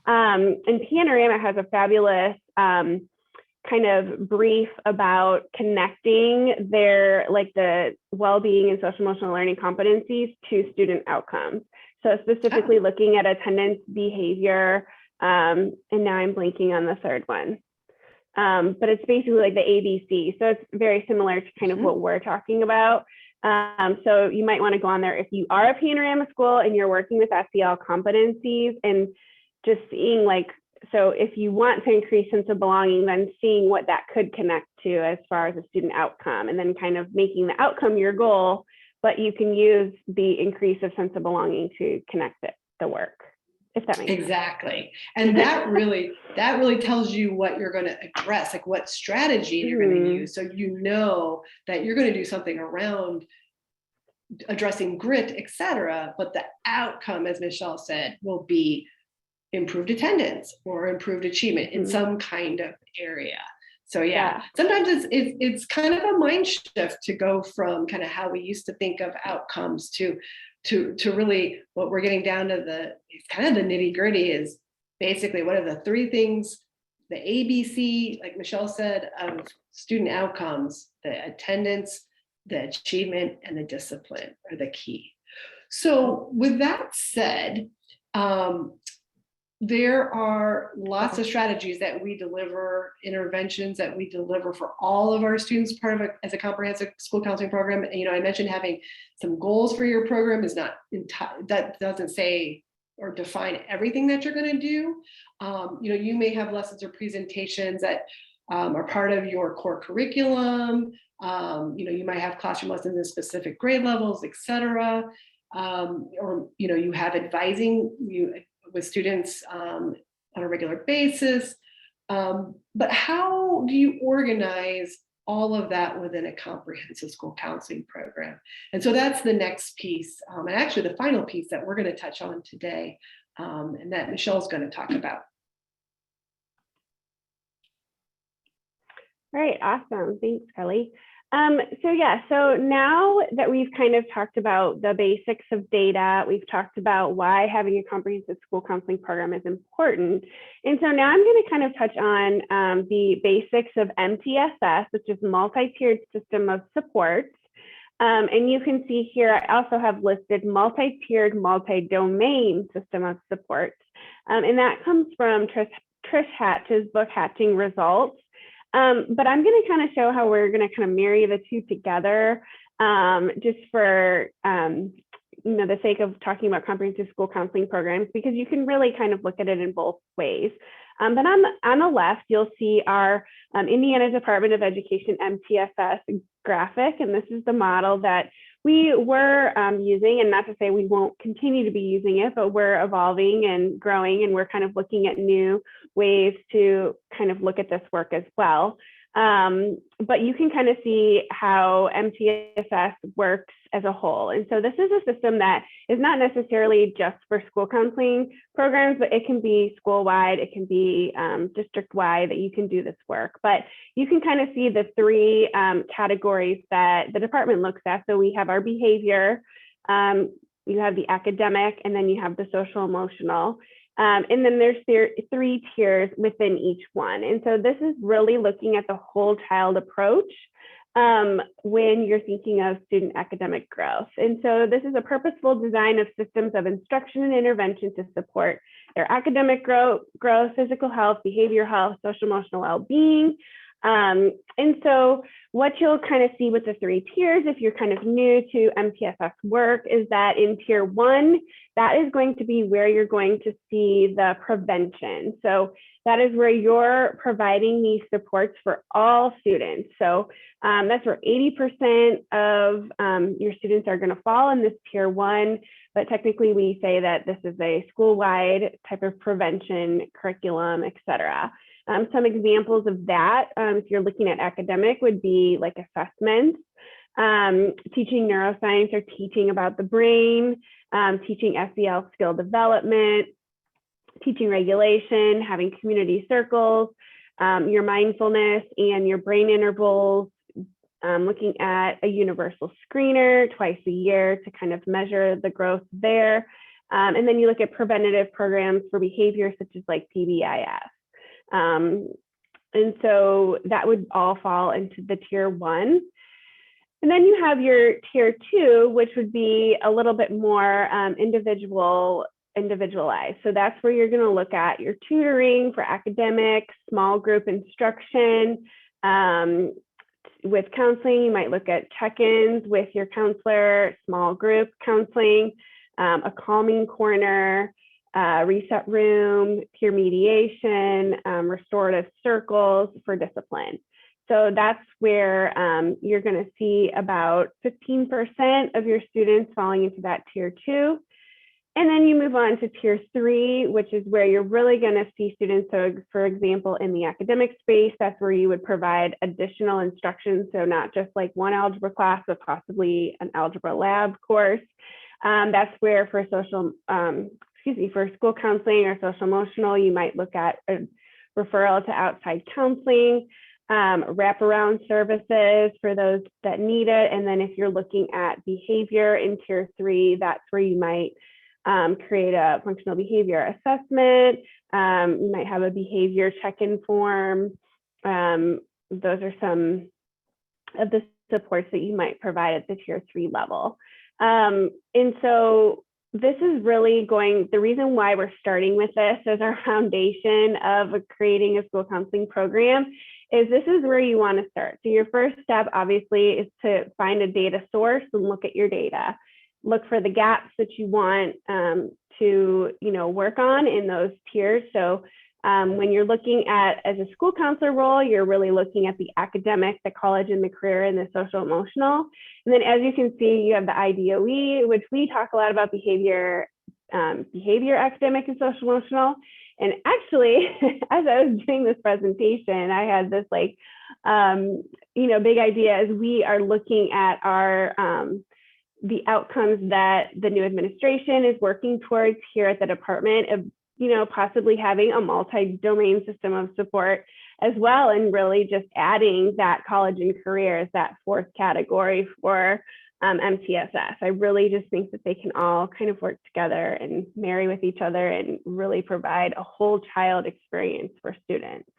And Panorama has a fabulous kind of brief about connecting their, like the well-being and social emotional learning competencies to student outcomes. So specifically looking at attendance, behavior, and now I'm blanking on the third one. But it's basically like the ABC. So it's very similar to kind of what we're talking about. So you might want to go on there if you are a Panorama school and you're working with SEL competencies, and just seeing like, so if you want to increase sense of belonging, then seeing what that could connect to as far as a student outcome, and then kind of making the outcome your goal, but you can use the increase of sense of belonging to connect the work, if that makes sense.
Exactly. And that really tells you what you're going to address, like what strategy you're going to use. So you know that you're going to do something around addressing grit, etc. But the outcome, as Michelle said, will be improved attendance or improved achievement in some kind of area. So yeah, sometimes it's kind of a mind shift to go from kind of how we used to think of outcomes to really what we're getting down to it's kind of the nitty gritty is basically what are the three things, the ABC, like Michelle said, of student outcomes: the attendance, the achievement, and the discipline are the key. So with that said, there are lots of strategies that we deliver, interventions that we deliver for all of our students, part of as a comprehensive school counseling program. And, you know, I mentioned having some goals for your program is not that doesn't say or define everything that you're going to do. You know, you may have lessons or presentations that are part of your core curriculum. You might have classroom lessons in specific grade levels, et cetera. Or you have advising with students on a regular basis. But how do you organize all of that within a comprehensive school counseling program? And so that's the next piece, and actually the final piece that we're going to touch on today, and that Michelle's going to talk about.
All right, awesome. Thanks, Kelly. So now that we've kind of talked about the basics of data, we've talked about why having a comprehensive school counseling program is important. And so now I'm going to kind of touch on the basics of MTSS, which is multi-tiered system of supports. And you can see here, I also have listed multi-tiered, multi-domain system of supports. And that comes from Trish Hatch's book, Hatching Results. But I'm going to kind of show how we're going to kind of marry the two together, just for the sake of talking about comprehensive school counseling programs, because you can really kind of look at it in both ways. But on the left, you'll see our Indiana Department of Education MTSS graphic, and this is the model that we were using, and not to say we won't continue to be using it, but we're evolving and growing, and we're kind of looking at new ways to kind of look at this work as well. But you can kind of see how MTSS works as a whole. And so this is a system that is not necessarily just for school counseling programs, but it can be school-wide, it can be district-wide that you can do this work. But you can kind of see the three categories that the department looks at. So we have our behavior, you have the academic, and then you have the social emotional. And then there's three tiers within each one. And so this is really looking at the whole child approach when you're thinking of student academic growth. And so this is a purposeful design of systems of instruction and intervention to support their academic growth, physical health, behavioral health, social emotional well-being. And so what you'll kind of see with the three tiers, if you're kind of new to MTSS work, is that in tier one, that is going to be where you're going to see the prevention. So that is where you're providing these supports for all students. So that's where 80% of your students are going to fall in this tier one, but technically we say that this is a school-wide type of prevention curriculum, et cetera. Some examples of that, if you're looking at academic, would be like assessments, teaching neuroscience or teaching about the brain, teaching SEL skill development, teaching regulation, having community circles, your mindfulness and your brain intervals, looking at a universal screener twice a year to kind of measure the growth there. And then you look at preventative programs for behavior such as like PBIS. And so that would all fall into the tier one. And then you have your tier two, which would be a little bit more individualized. So that's where you're going to look at your tutoring for academics, small group instruction. With counseling, you might look at check-ins with your counselor, small group counseling, a calming corner, reset room, peer mediation, restorative circles for discipline. So that's where you're going to see about 15% of your students falling into that tier two. And then you move on to tier three, which is where you're really going to see students. So for example, in the academic space, that's where you would provide additional instruction. So not just like one algebra class, but possibly an algebra lab course. That's where for for school counseling or social emotional, you might look at a referral to outside counseling, wraparound services for those that need it. And then if you're looking at behavior in tier three, that's where you might create a functional behavior assessment. You might have a behavior check-in form. Those are some of the supports that you might provide at the tier three level. And so this is really the reason why we're starting with this as our foundation of creating a school counseling program is this is where you want to start. So your first step obviously is to find a data source and look at your data. Look for the gaps that you want to work on in those tiers. So When you're looking at, as a school counselor role, you're really looking at the academic, the college and the career, and the social emotional. And then as you can see, you have the IDOE, which we talk a lot about behavior, academic and social emotional. And actually, as I was doing this presentation, I had this like, big idea as we are looking at our, the outcomes that the new administration is working towards here at the department of, possibly having a multi-domain system of support as well, and really just adding that college and career as that fourth category for MTSS. I really just think that they can all kind of work together and marry with each other and really provide a whole child experience for students.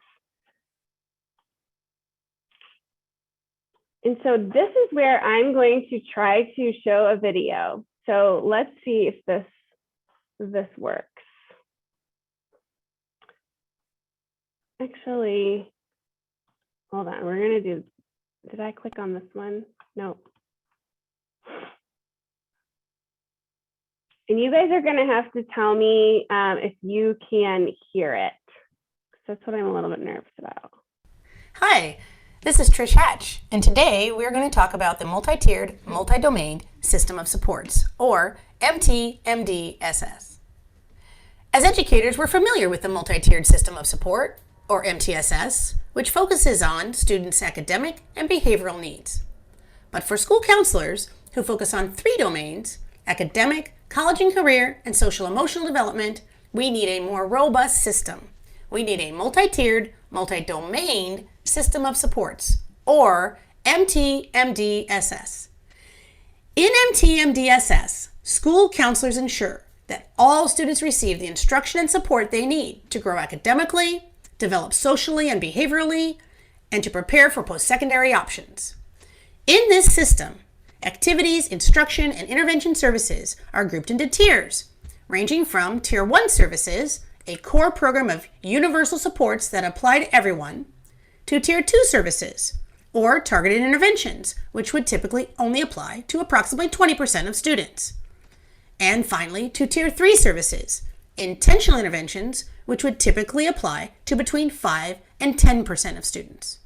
And so this is where I'm going to try to show a video. So let's see if this works. Actually, hold on, we're gonna do, did I click on this one? No. And you guys are gonna have to tell me if you can hear it. That's what I'm a little bit nervous about.
Hi, this is Trish Hatch, and today we're going to talk about the multi-tiered, multi-domain system of supports, or MTMDSS. As educators, we're familiar with the multi-tiered system of support, or MTSS, which focuses on students' academic and behavioral needs. But for school counselors who focus on 3 domains, academic, college and career, and social emotional development, we need a more robust system. We need a multi-tiered, multi-domain system of supports, or MTMDSS. In MTMDSS, school counselors ensure that all students receive the instruction and support they need to grow academically, develop socially and behaviorally, and to prepare for post-secondary options. In this system, activities, instruction, and intervention services are grouped into tiers, ranging from Tier 1 services, a core program of universal supports that apply to everyone, to Tier 2 services, or targeted interventions, which would typically only apply to approximately 20% of students. And finally, to Tier 3 services, intentional interventions, which would typically apply to between 5 and 10% of students.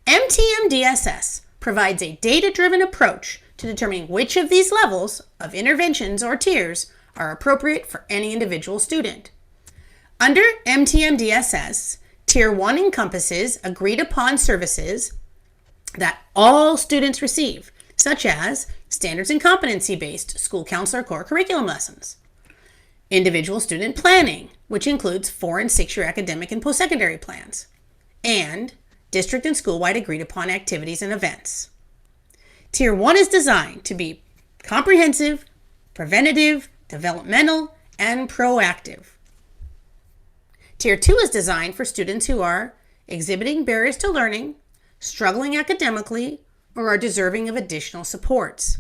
MTMDSS provides a data-driven approach to determining which of these levels of interventions or tiers are appropriate for any individual student. Under MTMDSS, Tier 1 encompasses agreed upon services that all students receive, such as standards and competency-based school counselor core curriculum lessons, individual student planning, which includes 4- and 6-year academic and post-secondary plans, and district and school-wide agreed upon activities and events. Tier 1 is designed to be comprehensive, preventative, developmental, and proactive. Tier 2 is designed for students who are exhibiting barriers to learning, struggling academically, or are deserving of additional supports.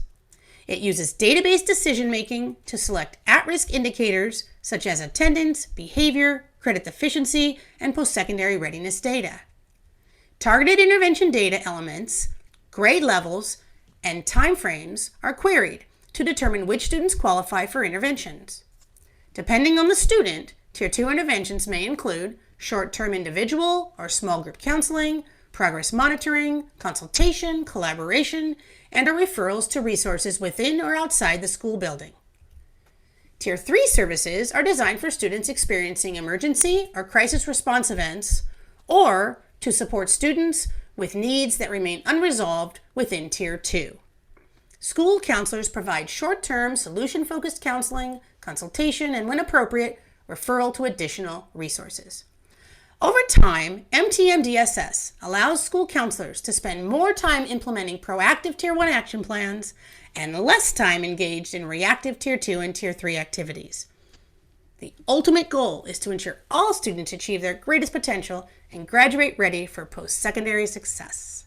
It uses database decision-making to select at-risk indicators such as attendance, behavior, credit deficiency, and post-secondary readiness data. Targeted intervention data elements, grade levels, and timeframes are queried to determine which students qualify for interventions. Depending on the student, Tier 2 interventions may include short-term individual or small group counseling, progress monitoring, consultation, collaboration, and/or referrals to resources within or outside the school building. Tier 3 services are designed for students experiencing emergency or crisis response events, or to support students with needs that remain unresolved within Tier 2. School counselors provide short-term, solution-focused counseling, consultation, and when appropriate, referral to additional resources. Over time, MTMDSS allows school counselors to spend more time implementing proactive Tier 1 action plans and less time engaged in reactive Tier 2 and Tier 3 activities. The ultimate goal is to ensure all students achieve their greatest potential and graduate ready for post-secondary success.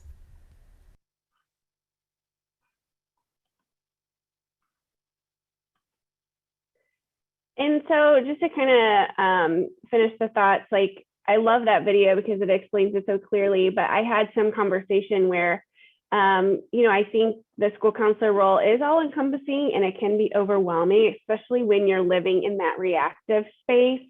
And so just to kind of finish the thoughts, like I love that video because it explains it so clearly, but I had some conversation where, I think the school counselor role is all encompassing and it can be overwhelming, especially when you're living in that reactive space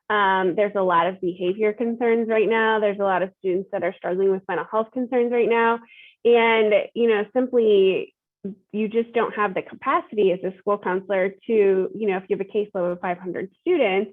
There's a lot of behavior concerns right now. There's a lot of students that are struggling with mental health concerns right now. And, simply you just don't have the capacity as a school counselor to, if you have a caseload of 500 students,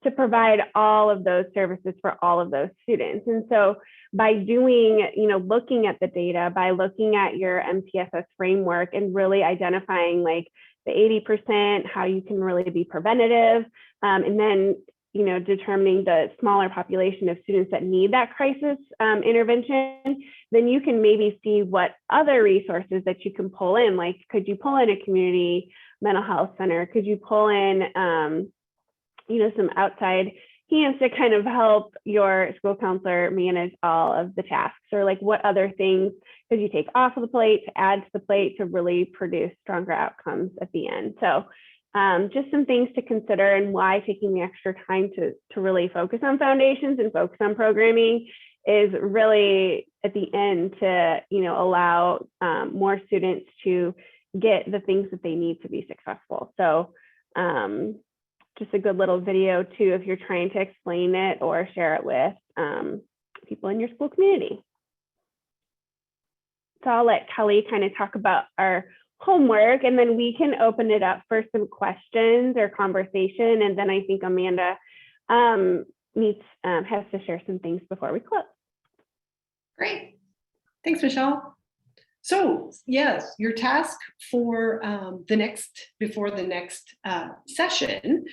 to provide all of those services for all of those students. And so by doing, looking at the data, by looking at your MTSS framework and really identifying like the 80%, how you can really be preventative, and then, determining the smaller population of students that need that crisis intervention, then you can maybe see what other resources that you can pull in. Like, could you pull in a community mental health center? Could you pull in, some outside hands to kind of help your school counselor manage all of the tasks? Or like, what other things could you take off of the plate to add to the plate to really produce stronger outcomes at the end? So just some things to consider, and why taking the extra time to really focus on foundations and focus on programming is really at the end to, allow more students to get the things that they need to be successful. So just a good little video too, if you're trying to explain it or share it with people in your school community. So I'll let Kelly kind of talk about our homework, and then we can open it up for some questions or conversation. And then I think Amanda has to share some things before we close.
Great. Thanks, Michelle. So yes, your task for before the next session,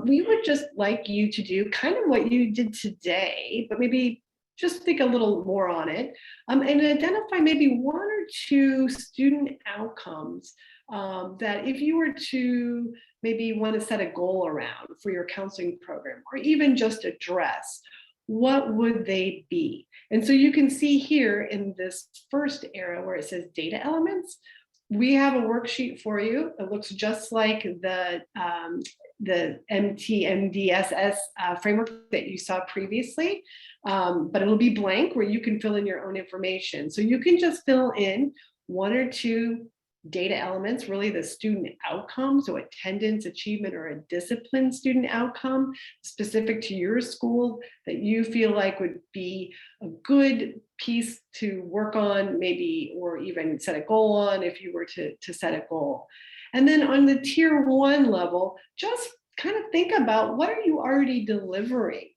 we would just like you to do kind of what you did today, but maybe just think a little more on it, and identify maybe one or two student outcomes that if you were to maybe want to set a goal around for your counseling program, or even just address, what would they be? And so you can see here in this first area where it says data elements, we have a worksheet for you. It looks just like the MTMDSS framework that you saw previously, but it'll be blank where you can fill in your own information. So you can just fill in one or two data elements, really the student outcome, so attendance, achievement, or a discipline student outcome specific to your school that you feel like would be a good piece to work on, maybe, or even set a goal on if you were to set a goal. And then on the tier 1 level, just kind of think about, what are you already delivering?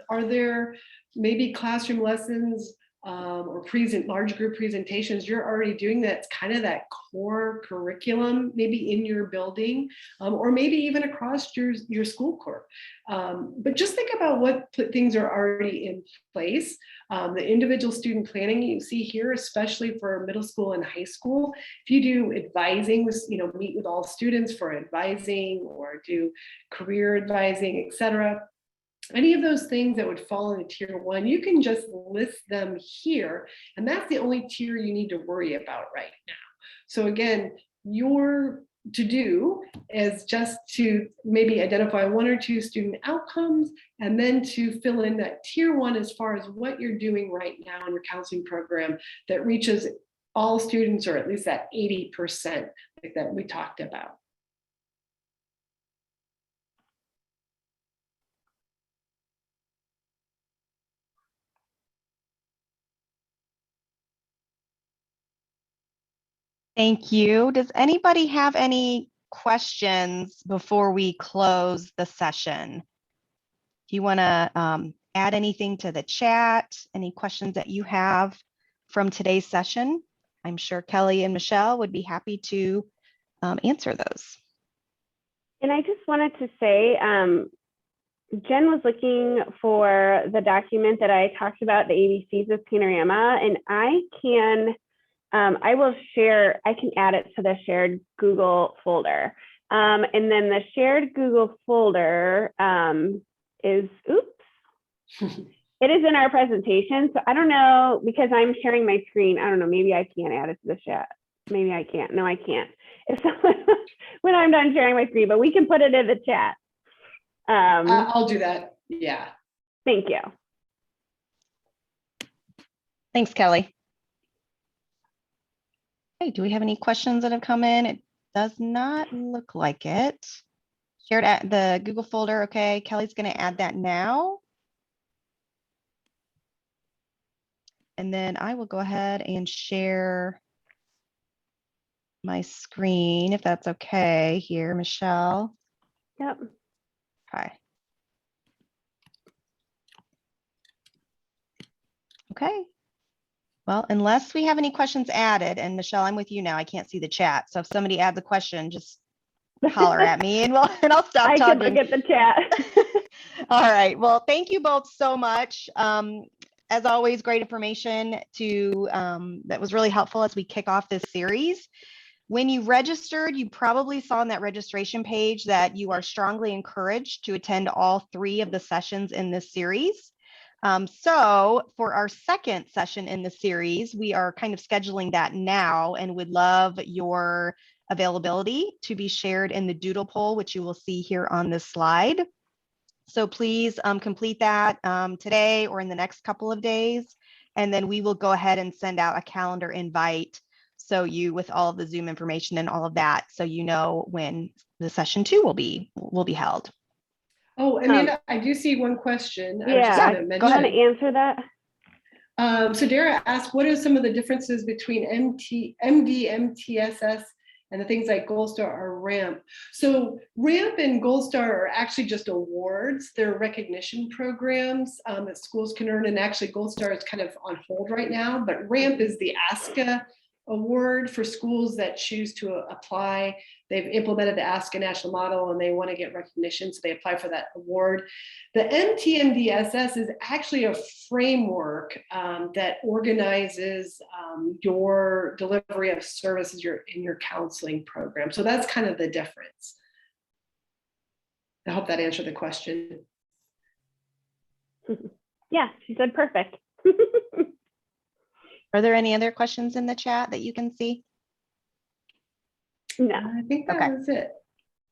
Are there maybe classroom lessons or large group presentations you're already doing that's kind of that core curriculum, maybe in your building, or maybe even across your school corp. But just think about what things are already in place. The individual student planning you see here, especially for middle school and high school, if you do advising with, meet with all students for advising, or do career advising, etc., any of those things that would fall into tier 1, you can just list them here. And that's the only tier you need to worry about right now. So again, your to do is just to maybe identify one or two student outcomes, and then to fill in that tier 1 as far as what you're doing right now in your counseling program that reaches all students, or at least that 80% like that we talked about.
Thank you. Does anybody have any questions before we close the session? Do you want to add anything to the chat? Any questions that you have from today's session? I'm sure Kelly and Michelle would be happy to answer those.
And I just wanted to say, Jen was looking for the document that I talked about, the ABCs of Panorama, and I will share, I can add it to the shared Google folder. And then the shared Google folder is, it is in our presentation. So I don't know, because I'm sharing my screen, I don't know, maybe I can't add it to the chat. Maybe I can't. No, I can't. If someone, when I'm done sharing my screen, but we can put it in the chat.
I'll do that. Yeah.
Thank you.
Thanks, Kelly. Hey, do we have any questions that have come in? It does not look like it. Shared at the Google folder. Okay, Kelly's going to add that now. And then I will go ahead and share my screen if that's okay here, Michelle.
Yep.
Okay. Okay. Well, unless we have any questions added, and Michelle, I'm with you now. I can't see the chat. So if somebody adds a question, just holler at me and I'll stop
I
talking.
can look at the chat.
All right. Well, thank you both so much. As always, great information that was really helpful as we kick off this series. When you registered, you probably saw on that registration page that you are strongly encouraged to attend all 3 of the sessions in this series. So for our second session in the series, we are kind of scheduling that now and would love your availability to be shared in the doodle poll, which you will see here on this slide. So please complete that today or in the next couple of days, and then we will go ahead and send out a calendar invite so you with all of the Zoom information and all of that, so you know when the session 2 will be held.
Oh, Amanda, I do see one question.
Yeah,
go ahead
and answer that.
So Dara asked, what are some of the differences between MDMTSS and the things like Gold Star or RAMP? So RAMP and Gold Star are actually just awards. They're recognition programs that schools can earn. And actually Gold Star is kind of on hold right now, but RAMP is the ASCA award for schools that choose to apply. They've implemented the ASCA National Model and they want to get recognition, so they apply for that award. The MTMDSS is actually a framework that organizes your delivery of services in your counseling program. So that's kind of the difference. I hope that answered the question.
Yeah, she said perfect.
Are there any other questions in the chat that you can see?
No.
I think that was it.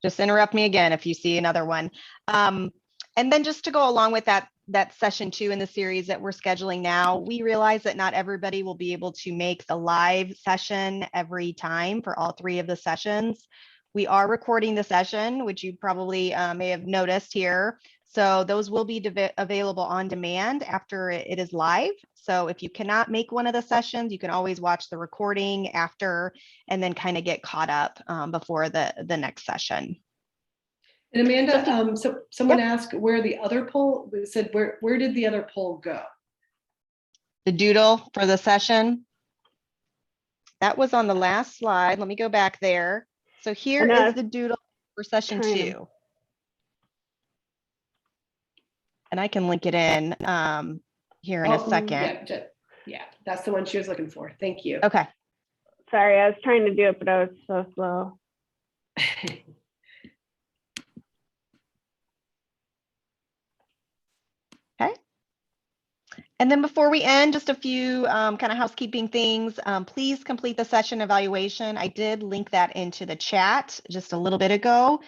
Just interrupt me again if you see another one. And then just to go along with that session 2 in the series that we're scheduling now, we realize that not everybody will be able to make the live session every time for all 3 of the sessions. We are recording the session, which you probably may have noticed here. So those will be available on demand after it is live. So if you cannot make one of the sessions, you can always watch the recording after and then kind of get caught up before the next session.
And Amanda, so someone asked where the other poll said, where did the other poll go?
The doodle for the session. That was on the last slide. Let me go back there. So here is the doodle for session 2. And I can link it in here in a second.
Yeah, that's the one she was looking for. Thank you.
Okay.
Sorry, I was trying to do it, but I was so slow.
Okay. And then before we end, just a few kind of housekeeping things. Please complete the session evaluation. I did link that into the chat just a little bit ago.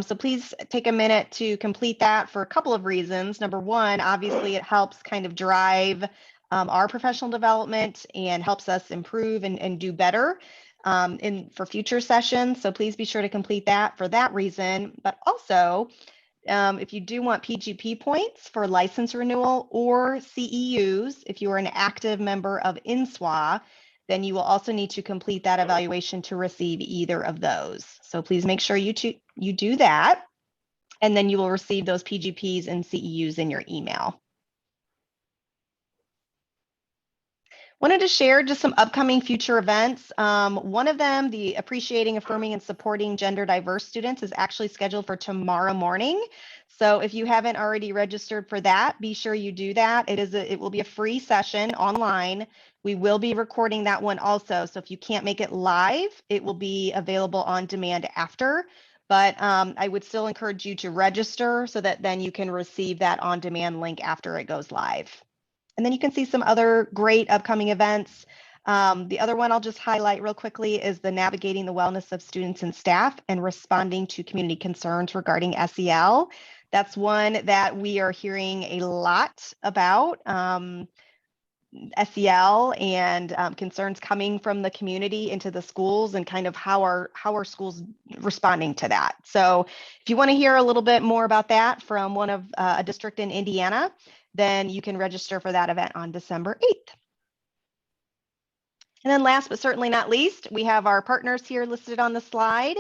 So please take a minute to complete that for a couple of reasons. Number one, obviously it helps kind of drive our professional development and helps us improve and do better for future sessions. So please be sure to complete that for that reason. But also, if you do want PGP points for license renewal or CEUs, if you are an active member of INSWA, then you will also need to complete that evaluation to receive either of those. So please make sure you do that, and then you will receive those PGPs and CEUs in your email. Wanted to share just some upcoming future events. One of them, the Appreciating, Affirming, and Supporting Gender Diverse Students, is actually scheduled for tomorrow morning. So if you haven't already registered for that, be sure you do that. It will be a free session online. We will be recording that one also. So if you can't make it live, it will be available on demand after. But I would still encourage you to register so that then you can receive that on-demand link after it goes live. And then you can see some other great upcoming events. The other one I'll just highlight real quickly is the Navigating the Wellness of Students and Staff and Responding to Community Concerns Regarding SEL. That's one that we are hearing a lot about. SEL and concerns coming from the community into the schools, and kind of how are schools responding to that. So if you want to hear a little bit more about that from one of a district in Indiana, then you can register for that event on December 8th. And then last but certainly not least, we have our partners here listed on the slide.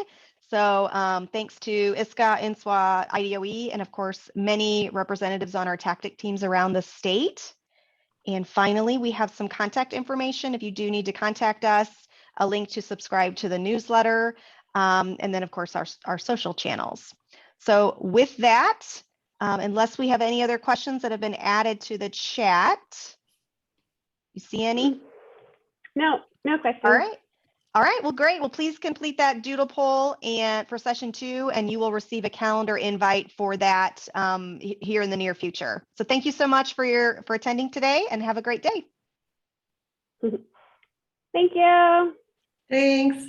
So thanks to ASCA, INSWA, IDOE, and of course, many representatives on our tactic teams around the state. And finally, we have some contact information if you do need to contact us, a link to subscribe to the newsletter, and then of course, our social channels. So with that, unless we have any other questions that have been added to the chat, you see any?
No questions.
All right. Well, great. Well, please complete that doodle poll and for session 2, and you will receive a calendar invite for that here in the near future. So thank you so much for attending today, and have a great day.
Thank you.
Thanks.